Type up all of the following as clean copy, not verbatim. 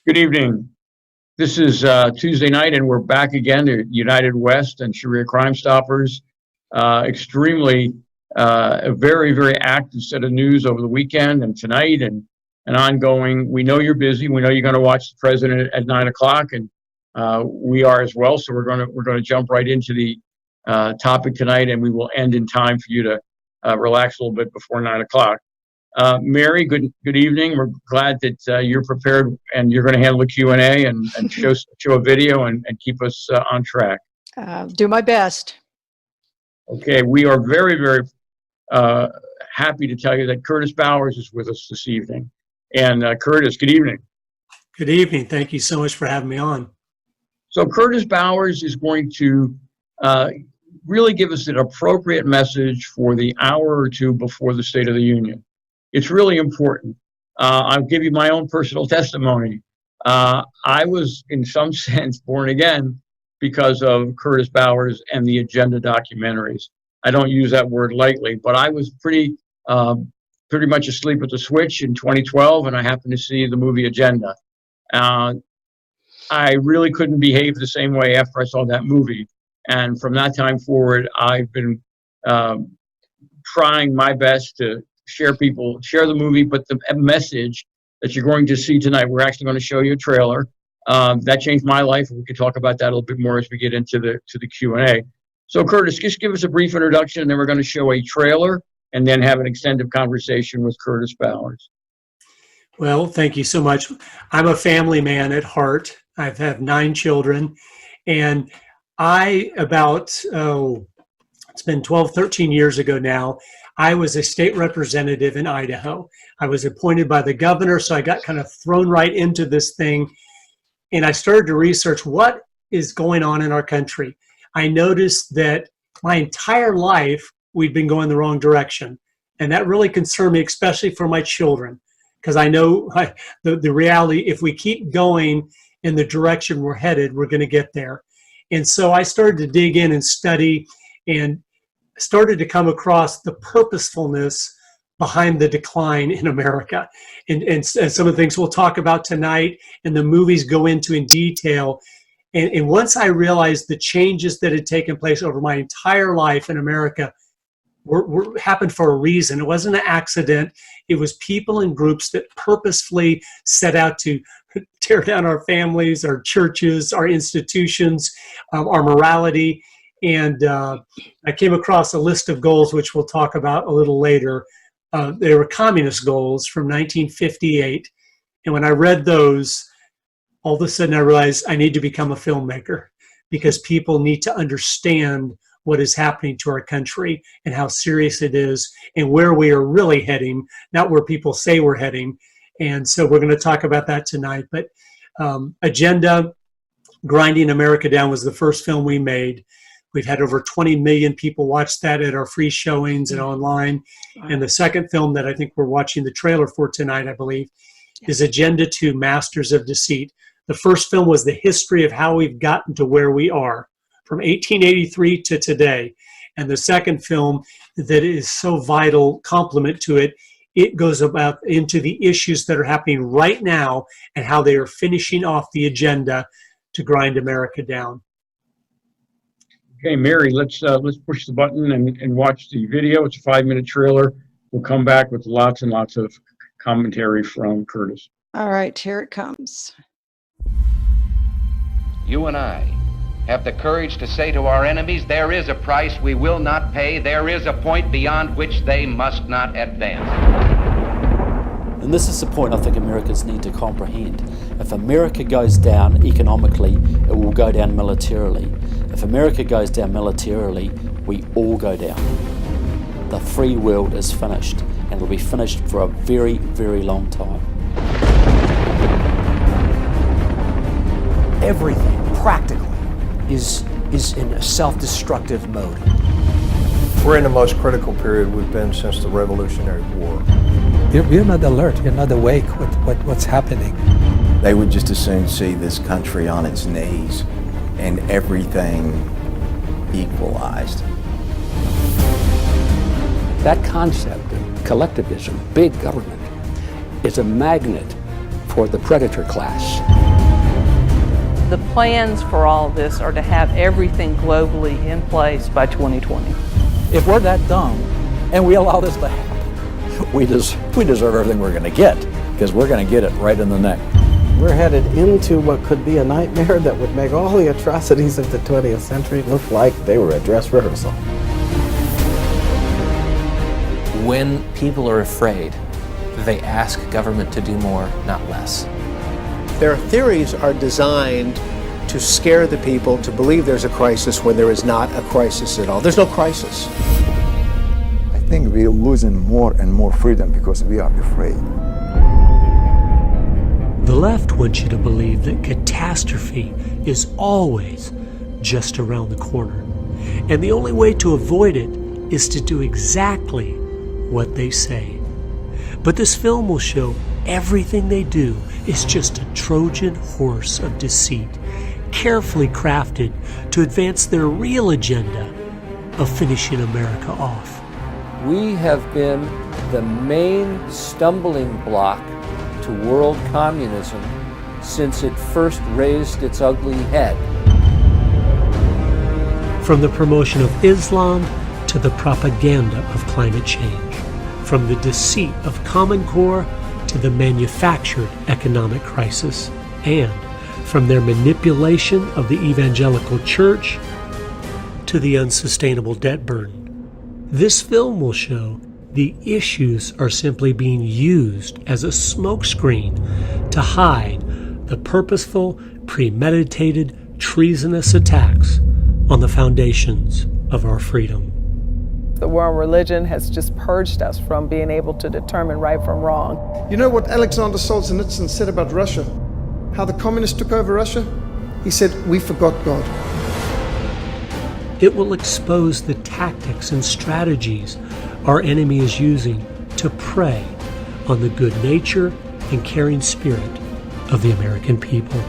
Good evening. This is Tuesday night, and we're back again to United West and Sharia Crime Stoppers. Extremely, a very, very active set of news over the weekend and tonight and ongoing. We know you're busy. We know you're going to watch the president at 9 o'clock, and we are as well. So we're going to jump right into the topic tonight, and we will end in time for you to relax a little bit before 9 o'clock. Mary, good evening. We're glad that you're prepared and you're going to handle the Q&A and show a video and keep us on track. Do my best. Okay, we are very, very happy to tell you that Curtis Bowers is with us this evening. And Curtis, good evening. Good evening. Thank you so much for having me on. So Curtis Bowers is going to really give us an appropriate message for the hour or two before the State of the Union. It's really important. I'll give you my own personal testimony. I was, in some sense, born again because of Curtis Bowers and the Agenda documentaries. I don't use that word lightly, but I was pretty much asleep at the switch in 2012, and I happened to see the movie Agenda. I really couldn't behave the same way after I saw that movie. And from that time forward, I've been trying my best to share the movie, but the message that you're going to see tonight, we're actually going to show you a trailer. That changed my life. We could talk about that a little bit more as we get into the Q&A. So Curtis, just give us a brief introduction, and then we're going to show a trailer and then have an extended conversation with Curtis Bowers. Well, thank you so much. I'm a family man at heart. I've had 9 children, and it's been 12, 13 years ago now, I was a state representative in Idaho. I was appointed by the governor, so I got kind of thrown right into this thing. And I started to research what is going on in our country. I noticed that my entire life, we'd been going the wrong direction. And that really concerned me, especially for my children, because I know the reality, if we keep going in the direction we're headed, we're going to get there. And so I started to dig in and study and started to come across the purposefulness behind the decline in America. And some of the things we'll talk about tonight and the movies go into in detail. And once I realized the changes that had taken place over my entire life in America happened for a reason. It wasn't an accident. It was people and groups that purposefully set out to tear down our families, our churches, our institutions, our morality. And I came across a list of goals, which we'll talk about a little later. They were communist goals from 1958. And when I read those, all of a sudden I realized I need to become a filmmaker because people need to understand what is happening to our country and how serious it is and where we are really heading, not where people say we're heading. And so we're going to talk about that tonight. But Agenda, Grinding America Down was the first film we made. We've had over 20 million people watch that at our free showings and online. And the second film that I think we're watching the trailer for tonight, I believe, is Agenda 2, Masters of Deceit. The first film was the history of how we've gotten to where we are from 1883 to today. And the second film that is so vital complement to it, it goes about into the issues that are happening right now and how they are finishing off the agenda to grind America down. Okay, Mary, let's push the button and watch the video. It's a 5-minute trailer. We'll come back with lots and lots of commentary from Curtis. All right, here it comes. You and I have the courage to say to our enemies, there is a price we will not pay. There is a point beyond which they must not advance. And this is the point I think Americans need to comprehend. If America goes down economically, it will go down militarily. If America goes down militarily, we all go down. The free world is finished, and will be finished for a very, very long time. Everything, practically, is in a self-destructive mode. We're in the most critical period we've been since the Revolutionary War. We're not alert, we're not awake with what's happening. They would just as soon see this country on its knees and everything equalized. That concept of collectivism, big government, is a magnet for the predator class. The plans for all of this are to have everything globally in place by 2020. If we're that dumb and we allow this to happen, we deserve everything we're going to get, because we're going to get it right in the neck. We're headed into what could be a nightmare that would make all the atrocities of the 20th century look like they were a dress rehearsal. When people are afraid, they ask government to do more, not less. Their theories are designed to scare the people to believe there's a crisis when there is not a crisis at all. There's no crisis. I think we're losing more and more freedom because we are afraid. The left wants you to believe that catastrophe is always just around the corner. And the only way to avoid it is to do exactly what they say. But this film will show everything they do is just a Trojan horse of deceit, carefully crafted to advance their real agenda of finishing America off. We have been the main stumbling block to world communism since it first raised its ugly head. From the promotion of Islam to the propaganda of climate change, from the deceit of Common Core to the manufactured economic crisis, and from their manipulation of the evangelical church to the unsustainable debt burden. This film will show the issues are simply being used as a smokescreen to hide the purposeful, premeditated, treasonous attacks on the foundations of our freedom. The war on religion has just purged us from being able to determine right from wrong. You know what Alexander Solzhenitsyn said about Russia? How the communists took over Russia? He said, "We forgot God." It will expose the tactics and strategies our enemy is using to prey on the good nature and caring spirit of the American people.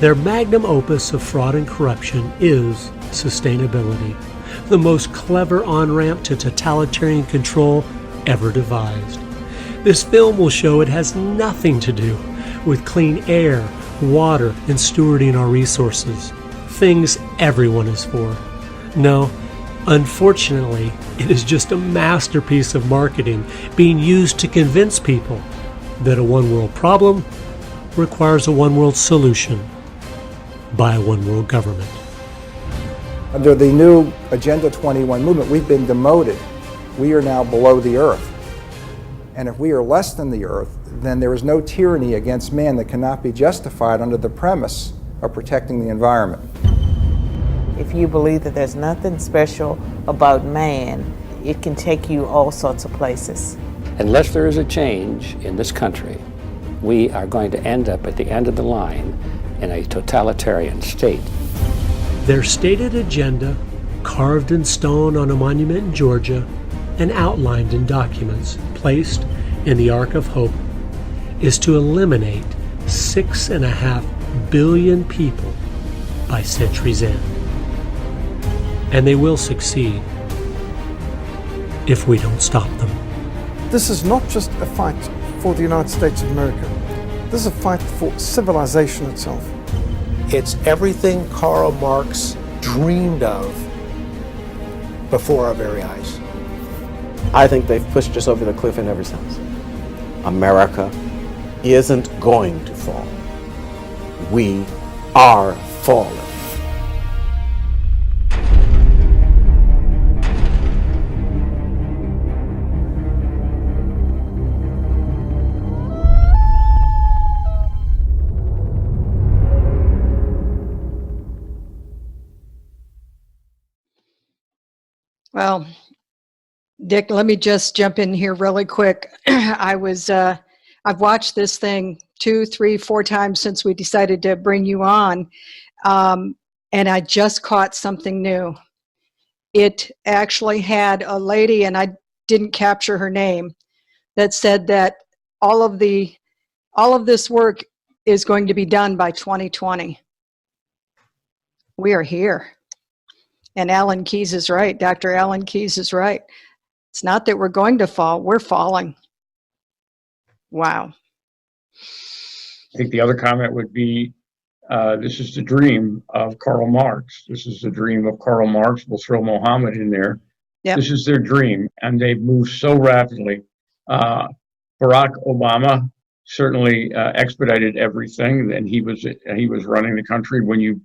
Their magnum opus of fraud and corruption is sustainability, the most clever on-ramp to totalitarian control ever devised. This film will show it has nothing to do with clean air, water, and stewarding our resources, things everyone is for. No, unfortunately, it is just a masterpiece of marketing being used to convince people that a one-world problem requires a one-world solution by a one-world government. Under the new Agenda 21 movement, we've been demoted. We are now below the earth. And if we are less than the earth, then there is no tyranny against man that cannot be justified under the premise of protecting the environment. If you believe that there's nothing special about man, it can take you all sorts of places. Unless there is a change in this country, we are going to end up at the end of the line in a totalitarian state. Their stated agenda, carved in stone on a monument in Georgia and outlined in documents placed in the Ark of Hope, is to eliminate 6.5 billion people by century's end. And they will succeed if we don't stop them. This is not just a fight for the United States of America. This is a fight for civilization itself. It's everything Karl Marx dreamed of before our very eyes. I think they've pushed us over the cliff in ever since. America isn't going to fall. We are falling. Well, Dick, let me just jump in here really quick. I've watched this thing 2, 3, 4 times since we decided to bring you on. And I just caught something new. It actually had a lady, and I didn't capture her name, that said that all of this work is going to be done by 2020. We are here. And Alan Keyes is right. Dr. Alan Keyes is right. It's not that we're going to fall, we're falling. Wow. I think the other comment would be, this is the dream of Karl Marx. This is the dream of Karl Marx. We'll throw Mohammed in there. Yep. This is their dream, and they've moved so rapidly. Barack Obama certainly expedited everything, and he was running the country when you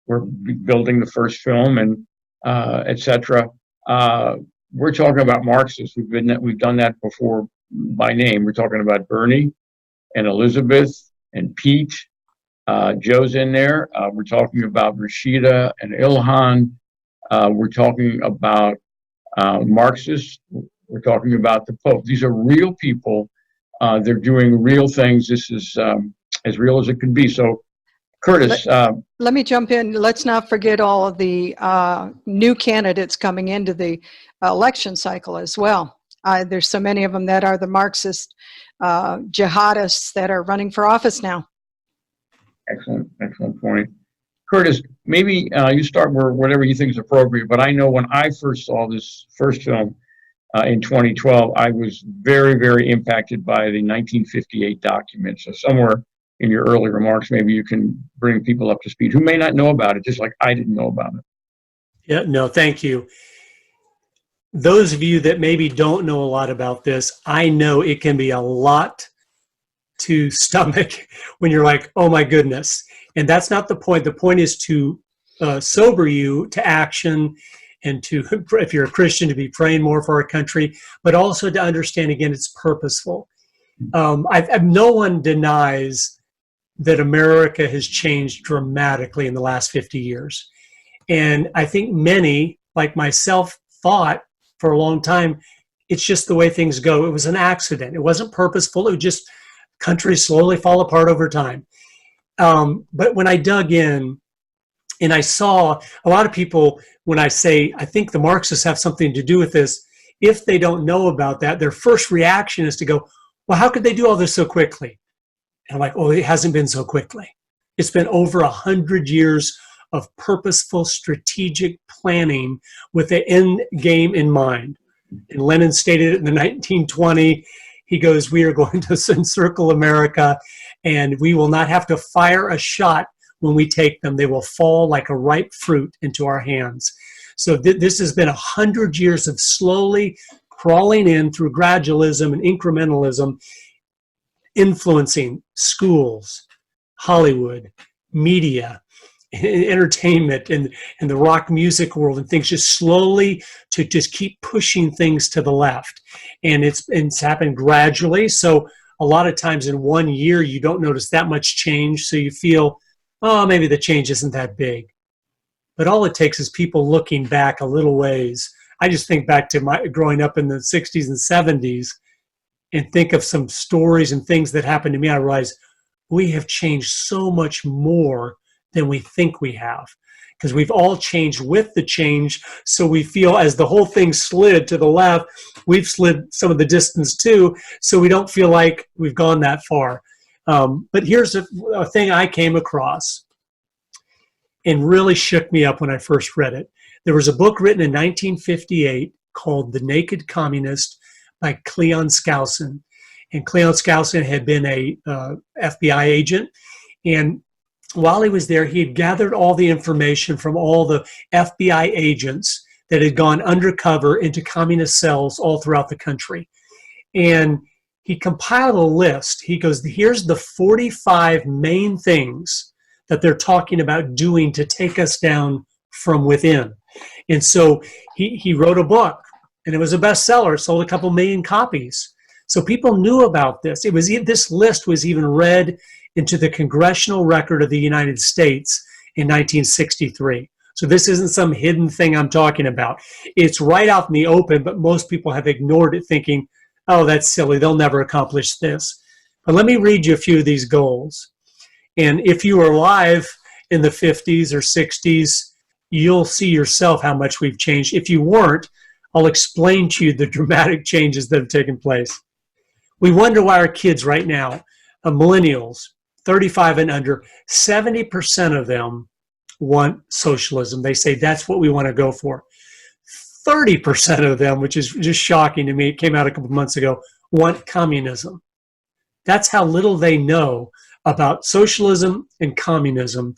were building the first film, and etc. We're talking about Marxists. We've done that before by name. We're talking about Bernie and Elizabeth and Pete. Joe's in there. We're talking about Rashida and Ilhan. We're talking about Marxists. We're talking about the Pope. These are real people. They're doing real things. This is as real as it can be. So, Curtis. Let me jump in. Let's not forget all of the new candidates coming into the election cycle as well. There's so many of them that are the Marxist jihadists that are running for office now. Excellent point. Curtis, maybe you start where whatever you think is appropriate, but I know when I first saw this first film in 2012, I was very, very impacted by the 1958 document. So somewhere in your early remarks, maybe you can bring people up to speed who may not know about it, just like I didn't know about it. Yeah, no, thank you. Those of you that maybe don't know a lot about this, I know it can be a lot to stomach when you're like, oh my goodness. And that's not the point. The point is to sober you to action, and to, if you're a Christian, to be praying more for our country, but also to understand, again, it's purposeful. No one denies that America has changed dramatically in the last 50 years. And I think many, like myself, thought for a long time, it's just the way things go. It was an accident. It wasn't purposeful. It was just countries slowly fall apart over time. But when I dug in and I saw a lot of people, when I say, I think the Marxists have something to do with this, if they don't know about that, their first reaction is to go, well, how could they do all this so quickly? And I'm like, oh, it hasn't been so quickly. It's been over 100 years of purposeful, strategic planning with the end game in mind. And Lenin stated it in the 1920. He goes, we are going to encircle America, and we will not have to fire a shot when we take them. They will fall like a ripe fruit into our hands. So this has been 100 years of slowly crawling in through gradualism and incrementalism, influencing schools, Hollywood, media, entertainment, and the rock music world, and things, just slowly to just keep pushing things to the left. And it's happened gradually. So a lot of times in 1 year, you don't notice that much change. So you feel, oh, maybe the change isn't that big. But all it takes is people looking back a little ways. I just think back to my growing up in the 60s and 70s and think of some stories and things that happened to me. I realized we have changed so much more than we think we have, because we've all changed with the change. So we feel as the whole thing slid to the left, we've slid some of the distance too, so we don't feel like we've gone that far. But here's a thing I came across and really shook me up when I first read it. There was a book written in 1958 called The Naked Communist by Cleon Skousen. And Cleon Skousen had been a FBI agent, and while he was there, he had gathered all the information from all the FBI agents that had gone undercover into communist cells all throughout the country. And he compiled a list. He goes, here's the 45 main things that they're talking about doing to take us down from within. And so he wrote a book, and it was a bestseller. It sold a couple million copies. So people knew about this. This list was even read into the Congressional Record of the United States in 1963. So this isn't some hidden thing I'm talking about. It's right out in the open, but most people have ignored it, thinking, oh, that's silly, they'll never accomplish this. But let me read you a few of these goals. And if you were alive in the 50s or 60s, you'll see yourself how much we've changed. If you weren't, I'll explain to you the dramatic changes that have taken place. We wonder why our kids right now, millennials, 35 and under, 70% of them want socialism. They say that's what we want to go for. 30% of them, which is just shocking to me, it came out a couple months ago, want communism. That's how little they know about socialism and communism.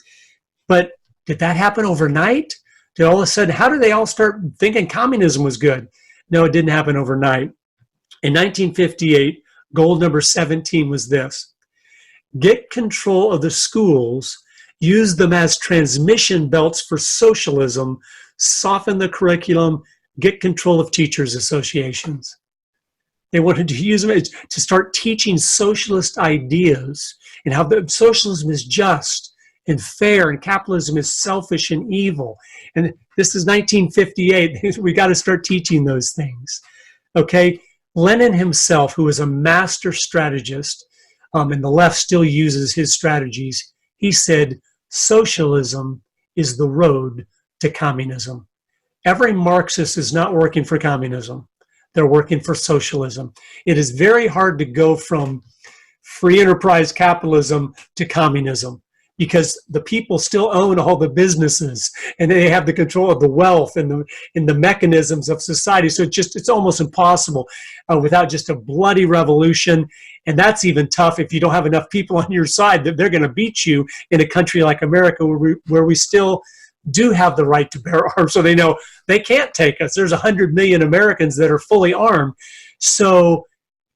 But did that happen overnight? Did all of a sudden, how did they all start thinking communism was good? No, it didn't happen overnight. In 1958, goal number 17 was this: get control of the schools, use them as transmission belts for socialism, soften the curriculum, get control of teachers' associations. They wanted to use them to start teaching socialist ideas and how socialism is just and fair and capitalism is selfish and evil. And this is 1958. We got to start teaching those things. Okay? Lenin himself, who was a master strategist, and the left still uses his strategies, he said, socialism is the road to communism. Every Marxist is not working for communism. They're working for socialism. It is very hard to go from free enterprise capitalism to communism because the people still own all the businesses and they have the control of the wealth and the mechanisms of society. So it's almost impossible without just a bloody revolution. And that's even tough if you don't have enough people on your side that they're going to beat you in a country like America where we still do have the right to bear arms, so they know they can't take us. There's 100 million Americans that are fully armed. So,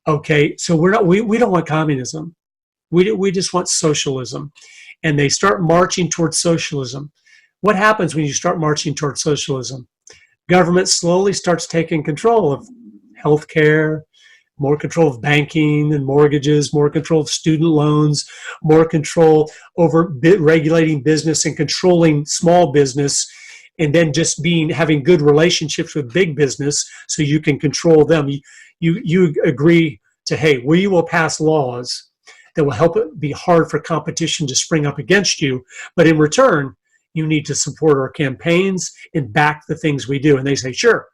okay, so we don't want communism. We just want socialism. And they start marching towards socialism. What happens when you start marching towards socialism? Government slowly starts taking control of healthcare, more control of banking and mortgages, more control of student loans, more control over regulating business and controlling small business, and then just having good relationships with big business so you can control them. You agree to, hey, we will pass laws that will help it be hard for competition to spring up against you, but in return, you need to support our campaigns and back the things we do. And they say, sure,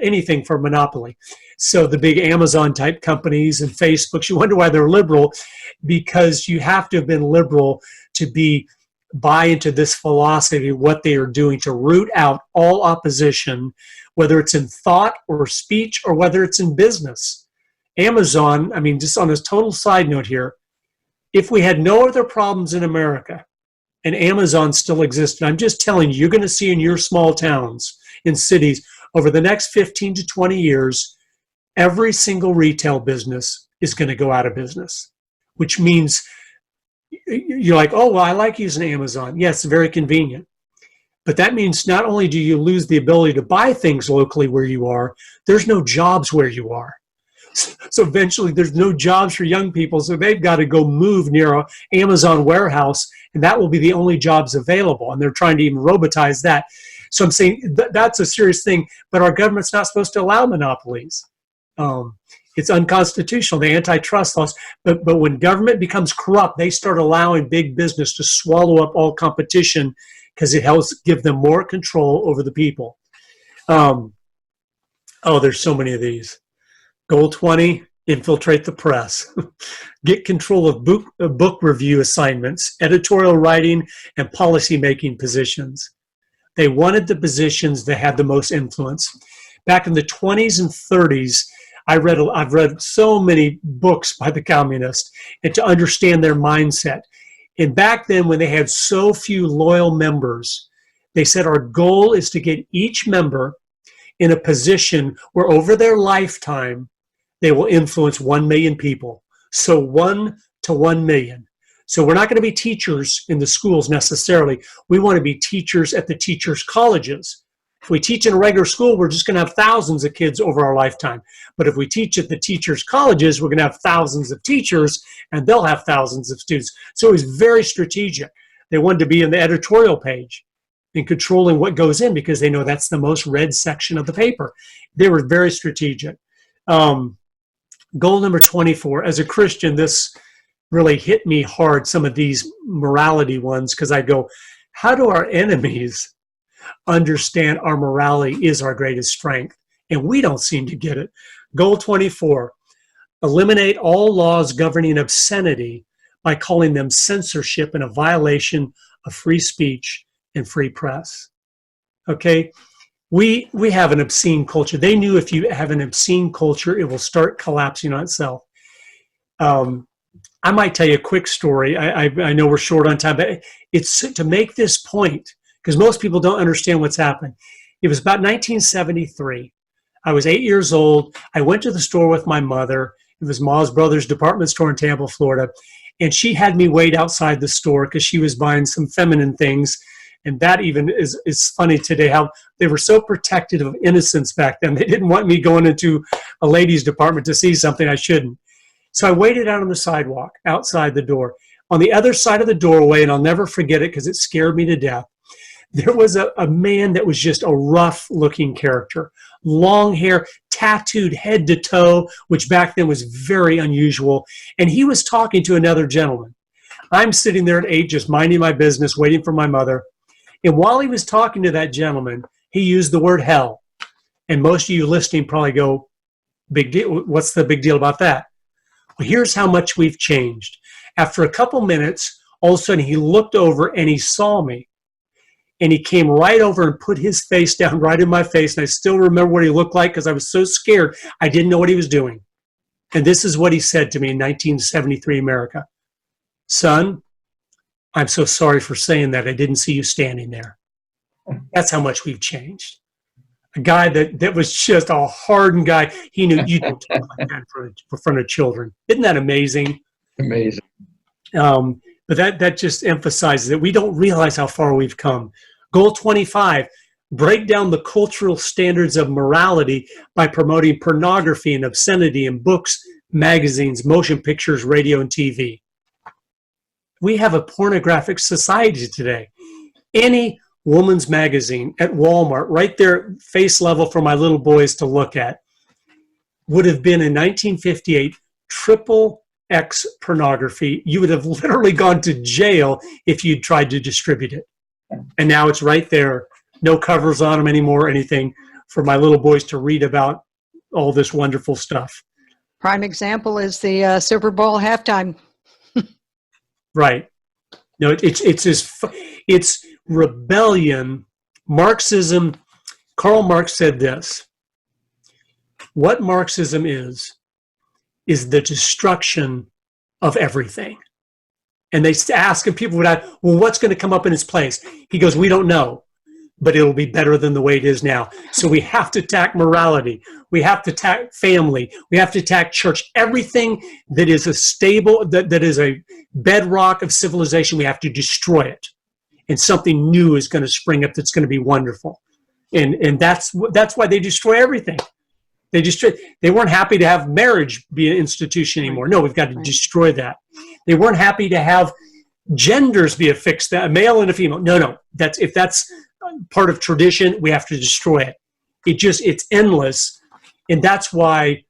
anything for monopoly. So the big Amazon type companies and Facebooks, you wonder why they're liberal, because you have to have been liberal to buy into this philosophy, what they are doing to root out all opposition, whether it's in thought or speech or whether it's in business. Amazon, I mean, just on a total side note here, if we had no other problems in America and Amazon still existed, I'm just telling you, you're going to see in your small towns, in cities, over the next 15 to 20 years, every single retail business is going to go out of business, which means you're like, oh, well, I like using Amazon. Yes, very convenient. But that means not only do you lose the ability to buy things locally where you are, there's no jobs where you are. So eventually there's no jobs for young people, so they've got to go move near an Amazon warehouse, and that will be the only jobs available. And they're trying to even robotize that. So I'm saying that's a serious thing, but our government's not supposed to allow monopolies. It's unconstitutional, the antitrust laws. But when government becomes corrupt, they start allowing big business to swallow up all competition because it helps give them more control over the people. There's so many of these. Goal 20, infiltrate the press. Get control of book review assignments, editorial writing, and policy-making positions. They wanted the positions that had the most influence. Back in the 20s and 30s, I've read so many books by the communists and to understand their mindset. And back then, when they had so few loyal members, they said our goal is to get each member in a position where over their lifetime, they will influence 1 million people. So 1 to 1 million. So we're not going to be teachers in the schools necessarily. We want to be teachers at the teachers' colleges. If we teach in a regular school, we're just going to have thousands of kids over our lifetime. But if we teach at the teachers' colleges, we're going to have thousands of teachers, and they'll have thousands of students. So it was very strategic. They wanted to be in the editorial page and controlling what goes in because they know that's the most read section of the paper. They were very strategic. Goal number 24. As a Christian, this really hit me hard, some of these morality ones, because I go, how do our enemies understand our morality is our greatest strength? And we don't seem to get it. Goal 24. Eliminate all laws governing obscenity by calling them censorship and a violation of free speech and free press. Okay? We have an obscene culture. They knew if you have an obscene culture, it will start collapsing on itself. I might tell you a quick story. I know we're short on time, but it's to make this point, because most people don't understand what's happened. It was about 1973. I was 8 years old. I went to the store with my mother. It was Ma's Brothers department store in Tampa, Florida. And she had me wait outside the store because she was buying some feminine things. And that even is funny today, how they were so protective of innocence back then. They didn't want me going into a ladies' department to see something I shouldn't. So I waited out on the sidewalk outside the door. On the other side of the doorway, and I'll never forget it because it scared me to death, there was a man that was just a rough-looking character. Long hair, tattooed head to toe, which back then was very unusual. And he was talking to another gentleman. I'm sitting there at 8, just minding my business, waiting for my mother. And while he was talking to that gentleman, he used the word hell. And most of you listening probably go, big deal. What's the big deal about that? Well, here's how much we've changed. After a couple minutes, all of a sudden he looked over and he saw me. And he came right over and put his face down right in my face. And I still remember what he looked like because I was so scared. I didn't know what he was doing. And this is what he said to me in 1973 America. Son, I'm so sorry for saying that. I didn't see you standing there. That's how much we've changed. A guy that was just a hardened guy. He knew you don't talk like that in front of children. Isn't that amazing? Amazing. But that just emphasizes that we don't realize how far we've come. Goal 25, break down the cultural standards of morality by promoting pornography and obscenity in books, magazines, motion pictures, radio, and TV. We have a pornographic society today. Any woman's magazine at Walmart, right there, face level for my little boys to look at, would have been in 1958 triple X pornography. You would have literally gone to jail if you'd tried to distribute it. And now it's right there. No covers on them anymore, anything, for my little boys to read about all this wonderful stuff. Prime example is the Super Bowl halftime. Right. No, it's rebellion. Marxism, Karl Marx said this. What Marxism is the destruction of everything. And they ask, and people would ask, well, what's going to come up in its place? He goes, we don't know, but it'll be better than the way it is now. So we have to attack morality. We have to attack family. We have to attack church. Everything that is a stable, that is a bedrock of civilization, we have to destroy it. And something new is going to spring up that's going to be wonderful. And that's why they destroy everything. They weren't happy to have marriage be an institution anymore. No, we've got to destroy that. They weren't happy to have genders be affixed, a male and a female. No. If that's part of tradition, we have to destroy it. It's endless. And that's why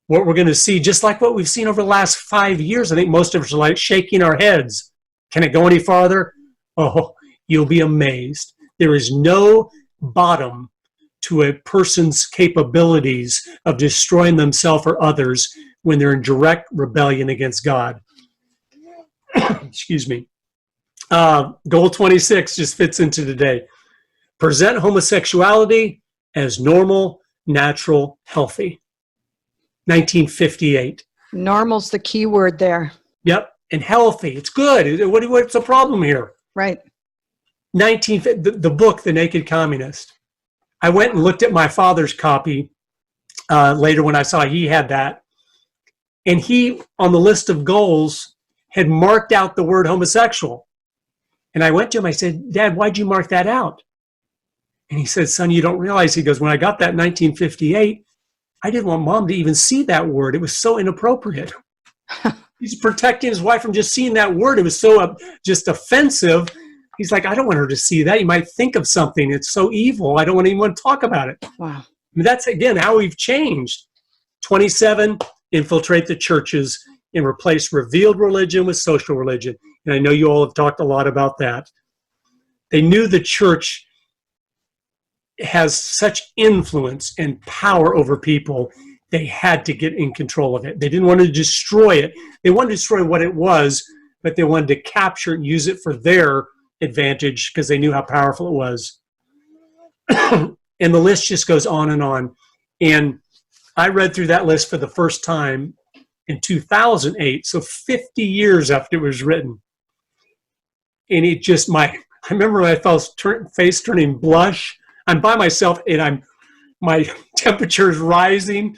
what we're going to see, just like what we've seen over the last 5 years, I think most of us are like shaking our heads. Can it go any farther? Oh, you'll be amazed. There is no bottom to a person's capabilities of destroying themselves or others when they're in direct rebellion against God. Excuse me. Goal 26 just fits into today. Present homosexuality as normal, natural, healthy. 1958. Normal's the key word there. Yep. And healthy. It's good. What's the problem here? Right. The book, The Naked Communist. I went and looked at my father's copy later when I saw he had that. And he, on the list of goals, had marked out the word homosexual. And I went to him, I said, Dad, why'd you mark that out? And he said, son, you don't realize, he goes, when I got that in 1958, I didn't want Mom to even see that word. It was so inappropriate. He's protecting his wife from just seeing that word. It was so just offensive. He's like, I don't want her to see that. You might think of something. It's so evil. I don't want anyone to talk about it. Wow. I mean, that's, again, how we've changed. 27, infiltrate the churches and replace revealed religion with social religion. And I know you all have talked a lot about that. They knew the church has such influence and power over people, they had to get in control of it. They didn't want to destroy it. They wanted to destroy what it was, but they wanted to capture it and use it for their advantage because they knew how powerful it was. And the list just goes on. And I read through that list for the first time in 2008, so 50 years after it was written. And it just, I remember when I felt face turning blush. I'm by myself and my temperature's rising.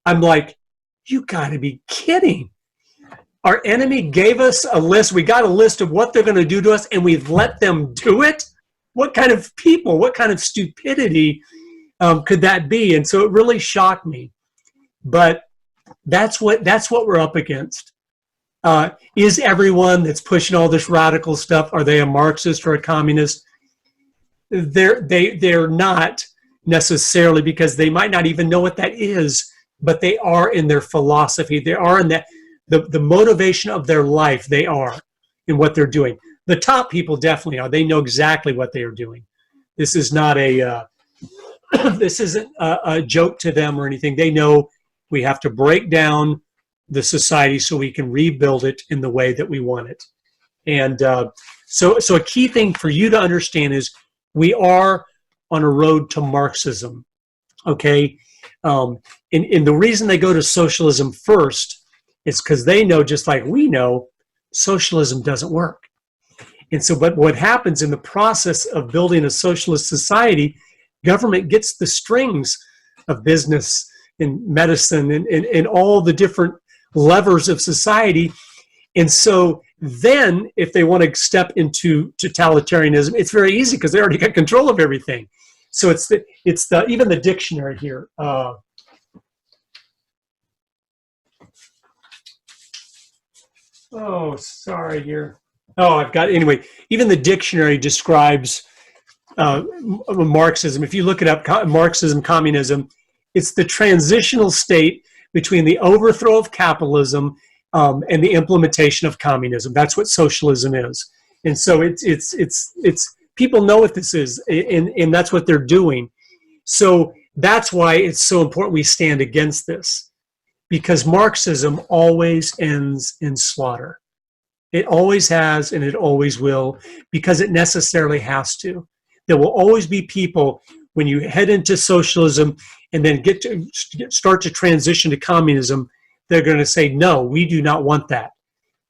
I'm like, you gotta be kidding. Our enemy gave us a list. We got a list of what they're gonna do to us and we've let them do it? What kind of people, what kind of stupidity could that be? And so it really shocked me. But that's what we're up against. Is everyone that's pushing all this radical stuff, are they a Marxist or a communist? They're not necessarily, because they might not even know what that is, but they are in their philosophy. They are in that the motivation of their life. They are in what they're doing. The top people definitely are. They know exactly what they are doing. This is not this isn't a joke to them or anything. They know we have to break down the society so we can rebuild it in the way that we want it. And so a key thing for you to understand is we are on a road to Marxism, okay? And the reason they go to socialism first is because they know, just like we know, socialism doesn't work. And so, but what happens in the process of building a socialist society, government gets the strings of business and medicine and all the different levers of society. And so then if they want to step into totalitarianism, it's very easy because they already got control of everything. So it's the even the dictionary here. Oh, sorry here. Oh, I've got, anyway, even the dictionary describes Marxism. If you look it up, Marxism, communism, it's the transitional state between the overthrow of capitalism and the implementation of communism. That's what socialism is. And so it's people know what this is, and that's what they're doing. So that's why it's so important we stand against this, because Marxism always ends in slaughter. It always has, and it always will, because it necessarily has to. There will always be people, when you head into socialism and then start to transition to communism, they're going to say, no, we do not want that.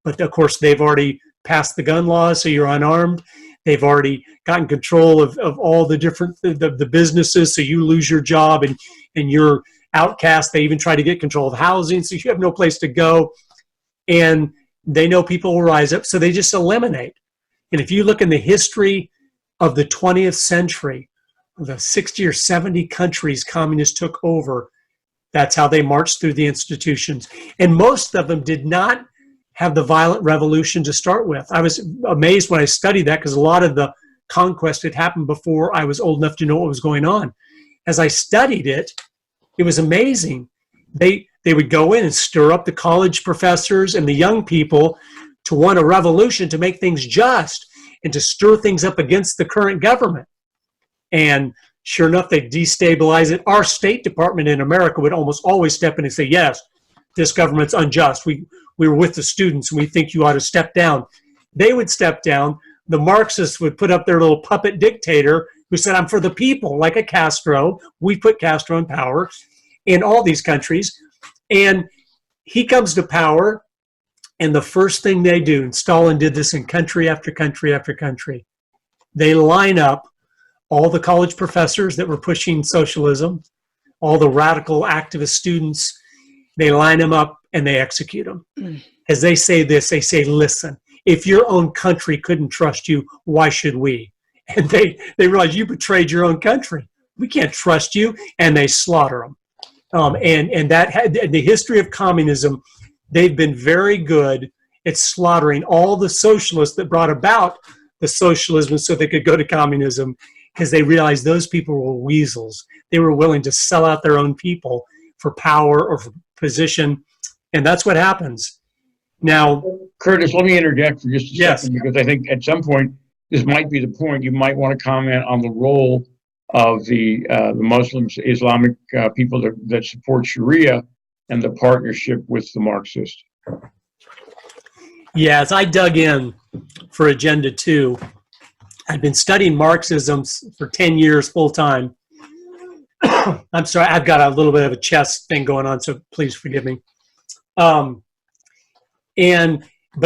But of course, they've already passed the gun laws, so you're unarmed. They've already gotten control of all the different the businesses, so you lose your job and you're outcast. They even try to get control of housing, so you have no place to go. And they know people will rise up, so they just eliminate. And if you look in the history of the 20th century, the 60 or 70 countries communists took over, that's how they marched through the institutions. And most of them did not have the violent revolution to start with. I was amazed when I studied that, because a lot of the conquest had happened before I was old enough to know what was going on. As I studied it, it was amazing. They would go in and stir up the college professors and the young people to want a revolution, to make things just and to stir things up against the current government. And sure enough, they destabilize it. Our State Department in America would almost always step in and say, yes, this government's unjust. We were with the students and we think you ought to step down. They would step down. The Marxists would put up their little puppet dictator who said, I'm for the people, like a Castro. We put Castro in power in all these countries. And he comes to power, and the first thing they do, and Stalin did this in country after country after country, they line up all the college professors that were pushing socialism, all the radical activist students, they line them up and they execute them. As they say this, they say, listen, if your own country couldn't trust you, why should we? And they realize you betrayed your own country. We can't trust you, and they slaughter them. And that had the history of communism, they've been very good at slaughtering all the socialists that brought about the socialism so they could go to communism, because they realized those people were weasels. They were willing to sell out their own people for power or for position, and that's what happens. Now, Curtis, let me interject for just a second, because I think at some point, this might be the point, you might want to comment on the role of the Muslims, Islamic people that support Sharia and the partnership with the Marxists. Yeah, as I dug in for Agenda 2, I'd been studying Marxism for 10 years full time. I'm sorry, I've got a little bit of a chest thing going on, so please forgive me. But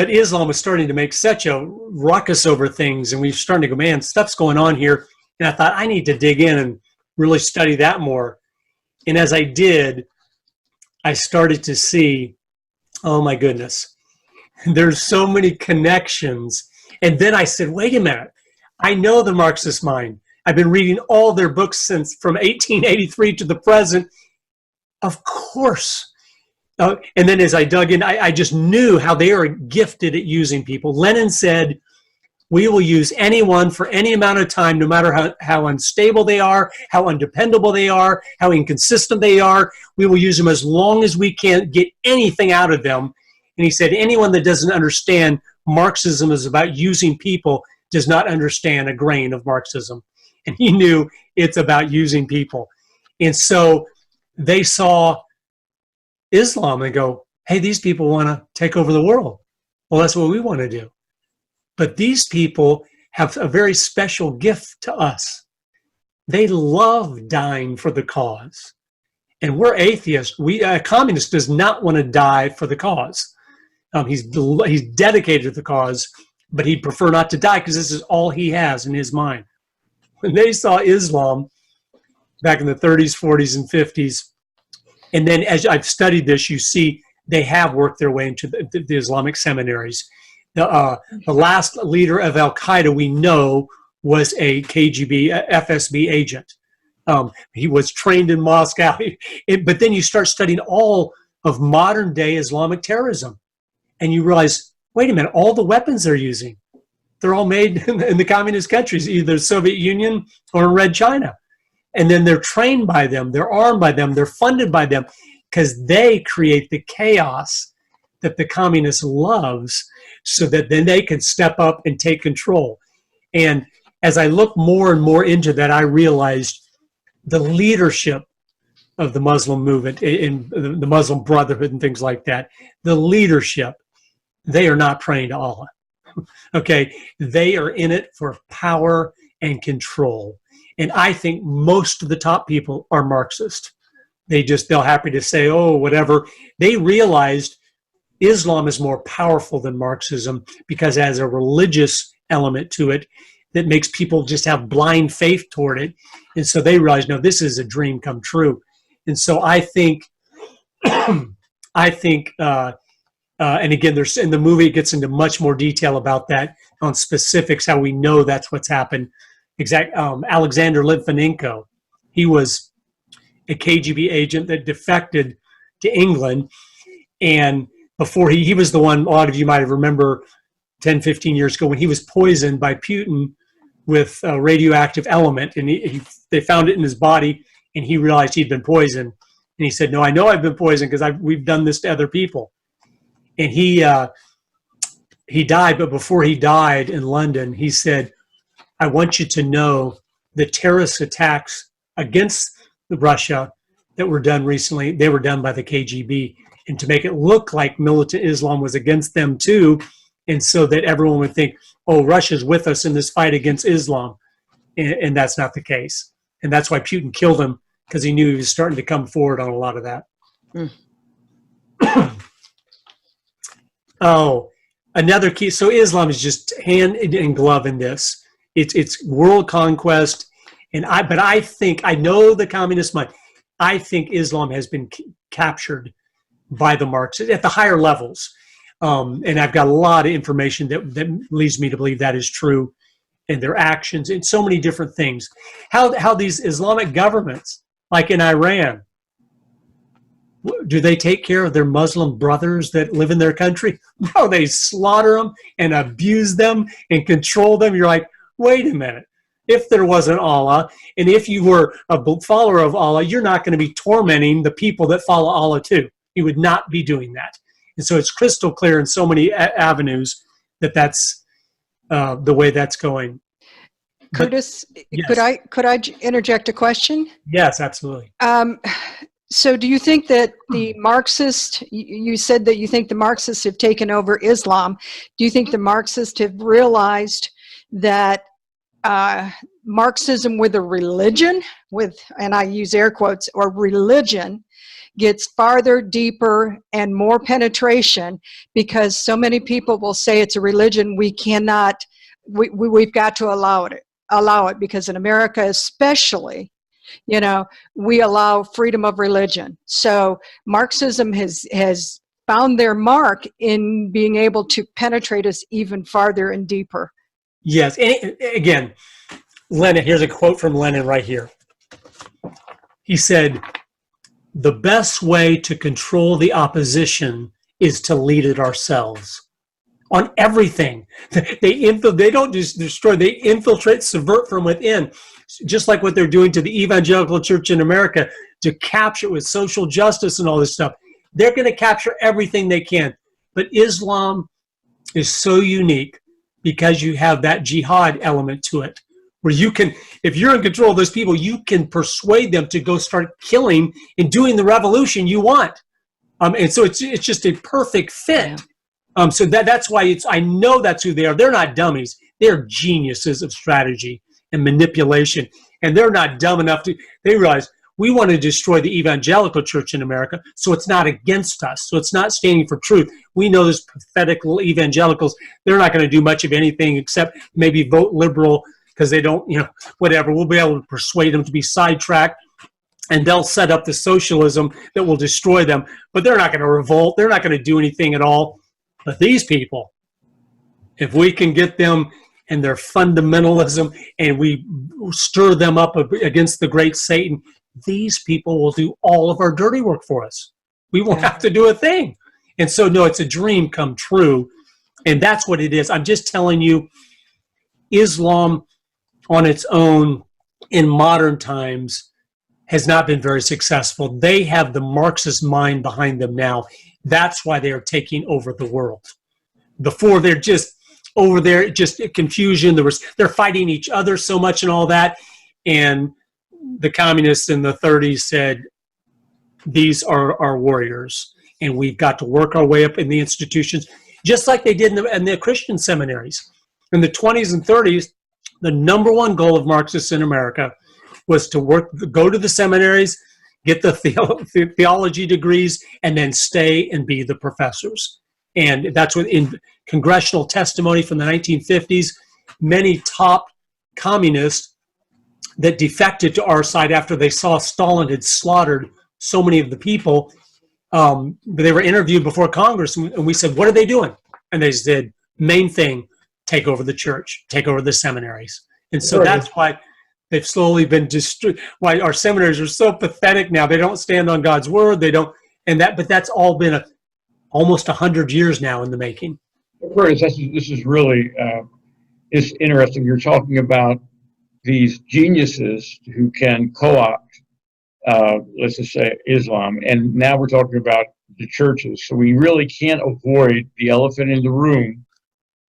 Islam was starting to make such a ruckus over things, and we were starting to go, man, stuff's going on here. And I thought, I need to dig in and really study that more. And as I did, I started to see, oh my goodness, there's so many connections. And then I said, wait a minute, I know the Marxist mind. I've been reading all their books since from 1883 to the present. Of course. And then as I dug in, I just knew how they are gifted at using people. Lenin said, we will use anyone for any amount of time, no matter how unstable they are, how undependable they are, how inconsistent they are. We will use them as long as we can get anything out of them. And he said, anyone that doesn't understand Marxism is about using people does not understand a grain of Marxism. And he knew it's about using people. And so they saw Islam and go, hey, these people want to take over the world. Well, that's what we want to do. But these people have a very special gift to us. They love dying for the cause. And we're atheists. A communist does not want to die for the cause. He's dedicated to the cause, but he'd prefer not to die because this is all he has in his mind. When they saw Islam back in the 30s, 40s, and 50s, and then as I've studied this, you see they have worked their way into the Islamic seminaries. The last leader of Al-Qaeda we know was a KGB, FSB agent. He was trained in Moscow. But then you start studying all of modern day Islamic terrorism. And you realize, wait a minute, all the weapons they're using, they're all made in the communist countries, either Soviet Union or in Red China. And then they're trained by them, they're armed by them, they're funded by them, because they create the chaos that the communist loves, so that then they can step up and take control. And as I look more and more into that, I realized the leadership of the Muslim movement, in the Muslim Brotherhood and things like that, the leadership, they are not praying to Allah. Okay, they are in it for power and control. And I think most of the top people are Marxist. They're happy to say, oh, whatever. They realized Islam is more powerful than Marxism because it has a religious element to it that makes people just have blind faith toward it. And so they realize, no, this is a dream come true. And so I think, and again, there's in the movie, it gets into much more detail about that on specifics, how we know that's what's happened. Alexander Litvinenko, he was a KGB agent that defected to England. And before he was the one, a lot of you might remember 10, 15 years ago when he was poisoned by Putin with a radioactive element. And they found it in his body and he realized he'd been poisoned. And he said, no, I know I've been poisoned because we've done this to other people. And he died, but before he died in London, he said, I want you to know the terrorist attacks against Russia that were done recently, they were done by the KGB. And to make it look like militant Islam was against them too, and so that everyone would think, oh, Russia's with us in this fight against Islam. And that's not the case. And that's why Putin killed him, because he knew he was starting to come forward on a lot of that. Oh, another key. So Islam is just hand in glove in this. It's world conquest. But I think, I know the communist mind, I think Islam has been captured by the Marxists at the higher levels. And I've got a lot of information that leads me to believe that is true, and their actions in so many different things. How these Islamic governments, like in Iran, do they take care of their Muslim brothers that live in their country? No, they slaughter them and abuse them and control them. You're like, wait a minute. If there wasn't Allah, and if you were a follower of Allah, you're not going to be tormenting the people that follow Allah too. You would not be doing that. And so it's crystal clear in so many avenues that that's the way that's going. Curtis, yes. could I interject a question? Yes, absolutely. So do you think that the Marxists, you said that you think the Marxists have taken over Islam. Do you think the Marxists have realized that Marxism with a religion, and I use air quotes, or religion, gets farther, deeper, and more penetration, because so many people will say it's a religion we cannot, we've got to allow it, because in America especially, you know, we allow freedom of religion. So Marxism has found their mark in being able to penetrate us even farther and deeper. Yes. And again, Lenin, here's a quote from Lenin right here. He said, "The best way to control the opposition is to lead it ourselves." On everything. They don't just destroy, they infiltrate, subvert from within, just like what they're doing to the evangelical church in America to capture with social justice and all this stuff. They're going to capture everything they can. But Islam is so unique because you have that jihad element to it, where you can, if you're in control of those people, you can persuade them to go start killing and doing the revolution you want. And so it's just a perfect fit. Yeah. So that's why I know that's who they are. They're not dummies. They're geniuses of strategy and manipulation. And they're not dumb enough they realize we want to destroy the evangelical church in America, so it's not against us. So it's not standing for truth. We know those pathetic little evangelicals, they're not going to do much of anything except maybe vote liberal because they don't, whatever. We'll be able to persuade them to be sidetracked, and they'll set up the socialism that will destroy them. But they're not going to revolt. They're not going to do anything at all. But these people, if we can get them and their fundamentalism and we stir them up against the great Satan, these people will do all of our dirty work for us. We won't have to do a thing. And so, no, it's a dream come true. And that's what it is. I'm just telling you, Islam on its own in modern times has not been very successful. They have the Marxist mind behind them now. That's why they are taking over the world. Before, they're just over there, just confusion. They're fighting each other so much and all that. And the communists in the 30s said, these are our warriors, and we've got to work our way up in the institutions, just like they did in the Christian seminaries. In the 20s and 30s, the number one goal of Marxists in America was to go to the seminaries, get the theology degrees, and then stay and be the professors. And that's what in congressional testimony from the 1950s, many top communists that defected to our side after they saw Stalin had slaughtered so many of the people, they were interviewed before Congress, and we said, what are they doing? And they said, main thing, take over the church, take over the seminaries. And so that's why they've slowly been destroyed. Why our seminaries are so pathetic now. They don't stand on God's word. They don't, but that's all been almost 100 years now in the making. Curtis, this is really it's interesting. You're talking about these geniuses who can co-opt, let's just say, Islam, and now we're talking about the churches. So we really can't avoid the elephant in the room.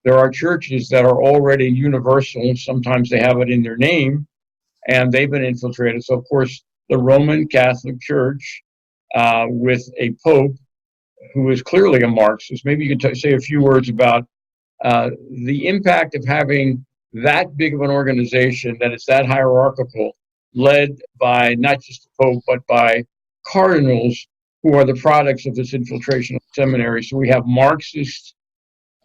There are churches that are already universal. Sometimes they have it in their name, and they've been infiltrated. So, of course, the Roman Catholic Church with a pope who is clearly a Marxist. Maybe you can say a few words about the impact of having that big of an organization that is that hierarchical, led by not just the Pope, but by cardinals who are the products of this infiltration of seminary. So we have Marxists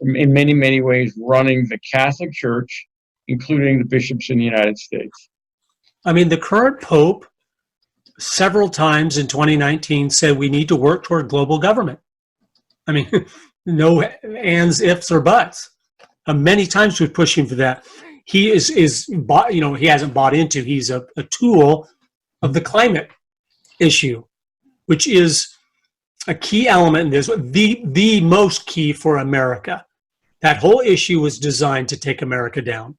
in many, many ways running the Catholic Church, including the bishops in the United States. I mean, the current Pope several times in 2019 said we need to work toward global government. I mean, no ands, ifs, or buts. Many times we're pushing for that. He he hasn't bought into. He's a tool of the climate issue, which is a key element in this. The most key for America. That whole issue was designed to take America down.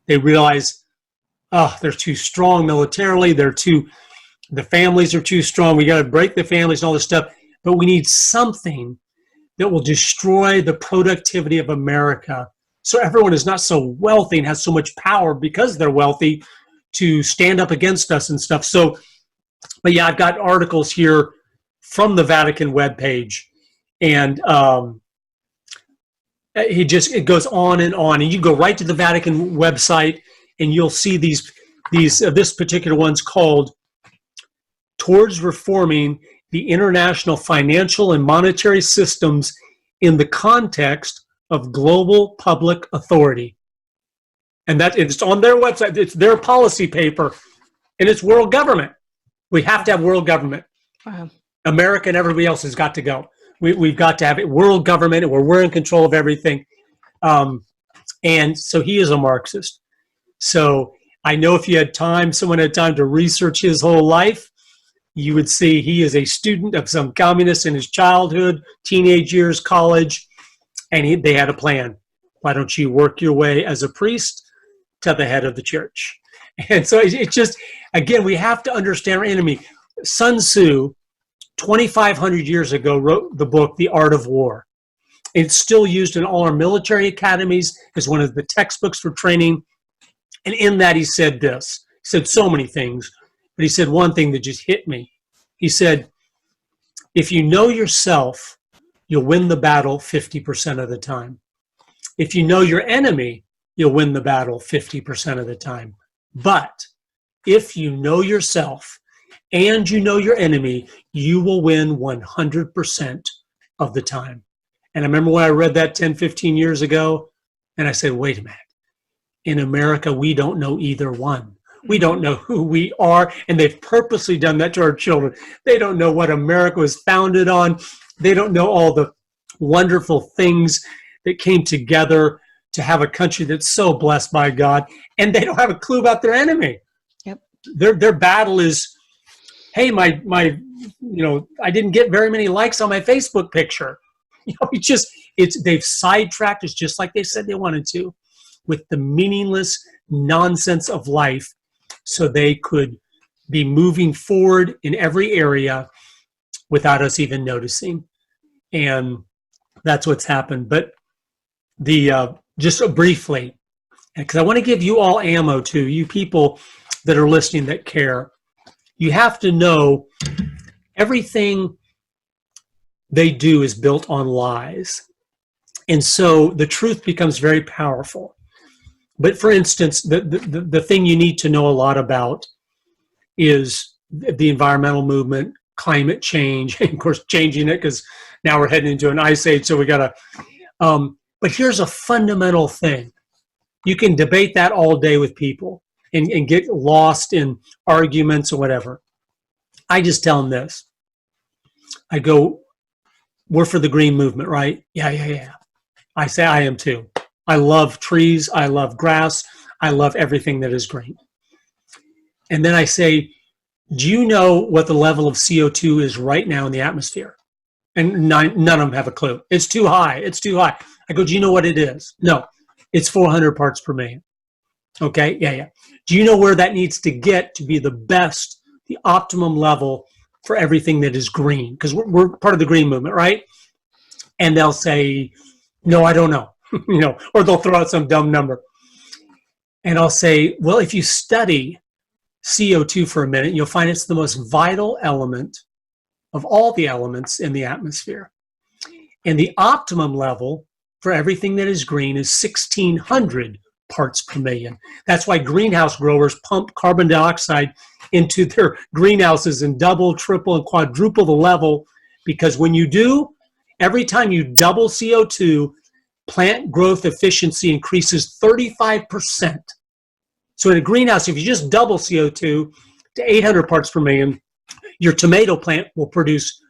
They realized, they're too strong militarily. The families are too strong. We got to break the families and all this stuff. But we need something that will destroy the productivity of America, so everyone is not so wealthy and has so much power because they're wealthy to stand up against us and stuff. So, but yeah, I've got articles here from the Vatican webpage, and it goes on, and you go right to the Vatican website, and you'll see this particular one's called "Towards Reforming the international financial and monetary systems in the context of global public authority. And that it's on their website, it's their policy paper, and it's world government. We have to have world government. Wow. America and everybody else has got to go. We've got to have it world government where we're in control of everything. And so he is a Marxist. So I know if you had time, someone had time to research his whole life, you would see he is a student of some communists in his childhood, teenage years, college, and they had a plan. Why don't you work your way as a priest to the head of the church? And so it's just, again, we have to understand our enemy. Sun Tzu, 2,500 years ago, wrote the book, The Art of War. It's still used in all our military academies as one of the textbooks for training. And in that, he said this. He said so many things, but he said one thing that just hit me. He said, if you know yourself, you'll win the battle 50% of the time. If you know your enemy, you'll win the battle 50% of the time. But if you know yourself and you know your enemy, you will win 100% of the time. And I remember when I read that 10, 15 years ago, and I said, wait a minute. In America, we don't know either one. We don't know who we are, and they've purposely done that to our children. They don't know what America was founded on. They don't know all the wonderful things that came together to have a country that's so blessed by God, and they don't have a clue about their enemy. Yep. Their battle is, hey, my I didn't get very many likes on my Facebook picture. They've sidetracked us just like they said they wanted to, with the meaningless nonsense of life, so they could be moving forward in every area without us even noticing. And that's what's happened. But just briefly, because I want to give you all ammo too, you people that are listening that care. You have to know everything they do is built on lies. And so the truth becomes very powerful. But for instance, the thing you need to know a lot about is the environmental movement, climate change, and of course changing it because now we're heading into an ice age, so we got to, but here's a fundamental thing. You can debate that all day with people and get lost in arguments or whatever. I just tell them this. I go, we're for the green movement, right? Yeah. I say I am too. I love trees. I love grass. I love everything that is green. And then I say, do you know what the level of CO2 is right now in the atmosphere? And none of them have a clue. It's too high. It's too high. I go, do you know what it is? No, it's 400 parts per million. Okay, yeah. Do you know where that needs to get to be the best, the optimum level for everything that is green? Because we're part of the green movement, right? And they'll say, no, I don't know. Or they'll throw out some dumb number. And I'll say, well, if you study CO2 for a minute, you'll find it's the most vital element of all the elements in the atmosphere. And the optimum level for everything that is green is 1,600 parts per million. That's why greenhouse growers pump carbon dioxide into their greenhouses and double, triple, and quadruple the level, because when you do, every time you double CO2, plant growth efficiency increases 35%. So in a greenhouse, if you just double CO2 to 800 parts per million, your tomato plant will produce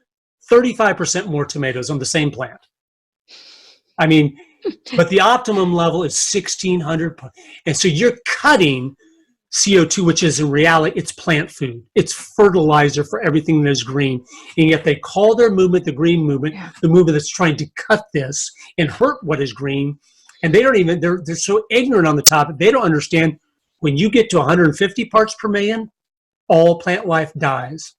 35% more tomatoes on the same plant. I mean, but the optimum level is 1,600. And so you're cutting CO2, which is in reality, it's plant food. It's fertilizer for everything that is green. And yet they call their movement the green movement, the movement that's trying to cut this and hurt what is green. And they don't even, they're so ignorant on the topic, they don't understand when you get to 150 parts per million, all plant life dies.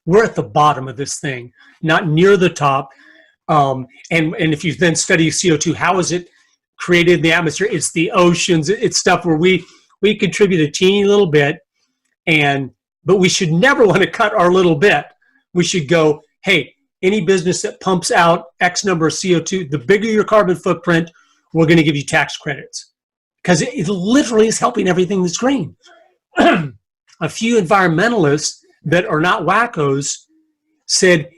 We're at the bottom of this thing, not near the top. And if you then study CO2, how is it created in the atmosphere? It's the oceans. It's stuff where we contribute a teeny little bit, but we should never want to cut our little bit. We should go, hey, any business that pumps out X number of CO2, the bigger your carbon footprint, we're going to give you tax credits. Because it literally is helping everything that's green. A few environmentalists that are not wackos said,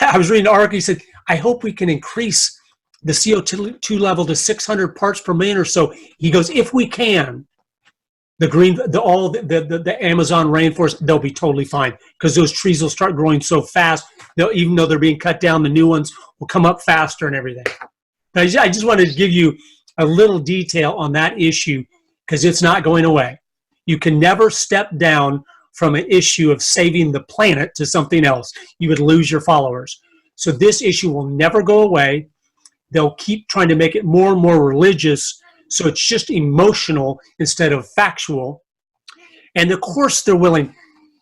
I was reading an article, he said, I hope we can increase the CO2 level to 600 parts per million or so. He goes, if we can, the Amazon rainforest, they'll be totally fine because those trees will start growing so fast. Even though they're being cut down, the new ones will come up faster and everything. I just wanted to give you a little detail on that issue because it's not going away. You can never step down from an issue of saving the planet to something else. You would lose your followers. So this issue will never go away. They'll keep trying to make it more and more religious, so it's just emotional instead of factual. And of course they're willing.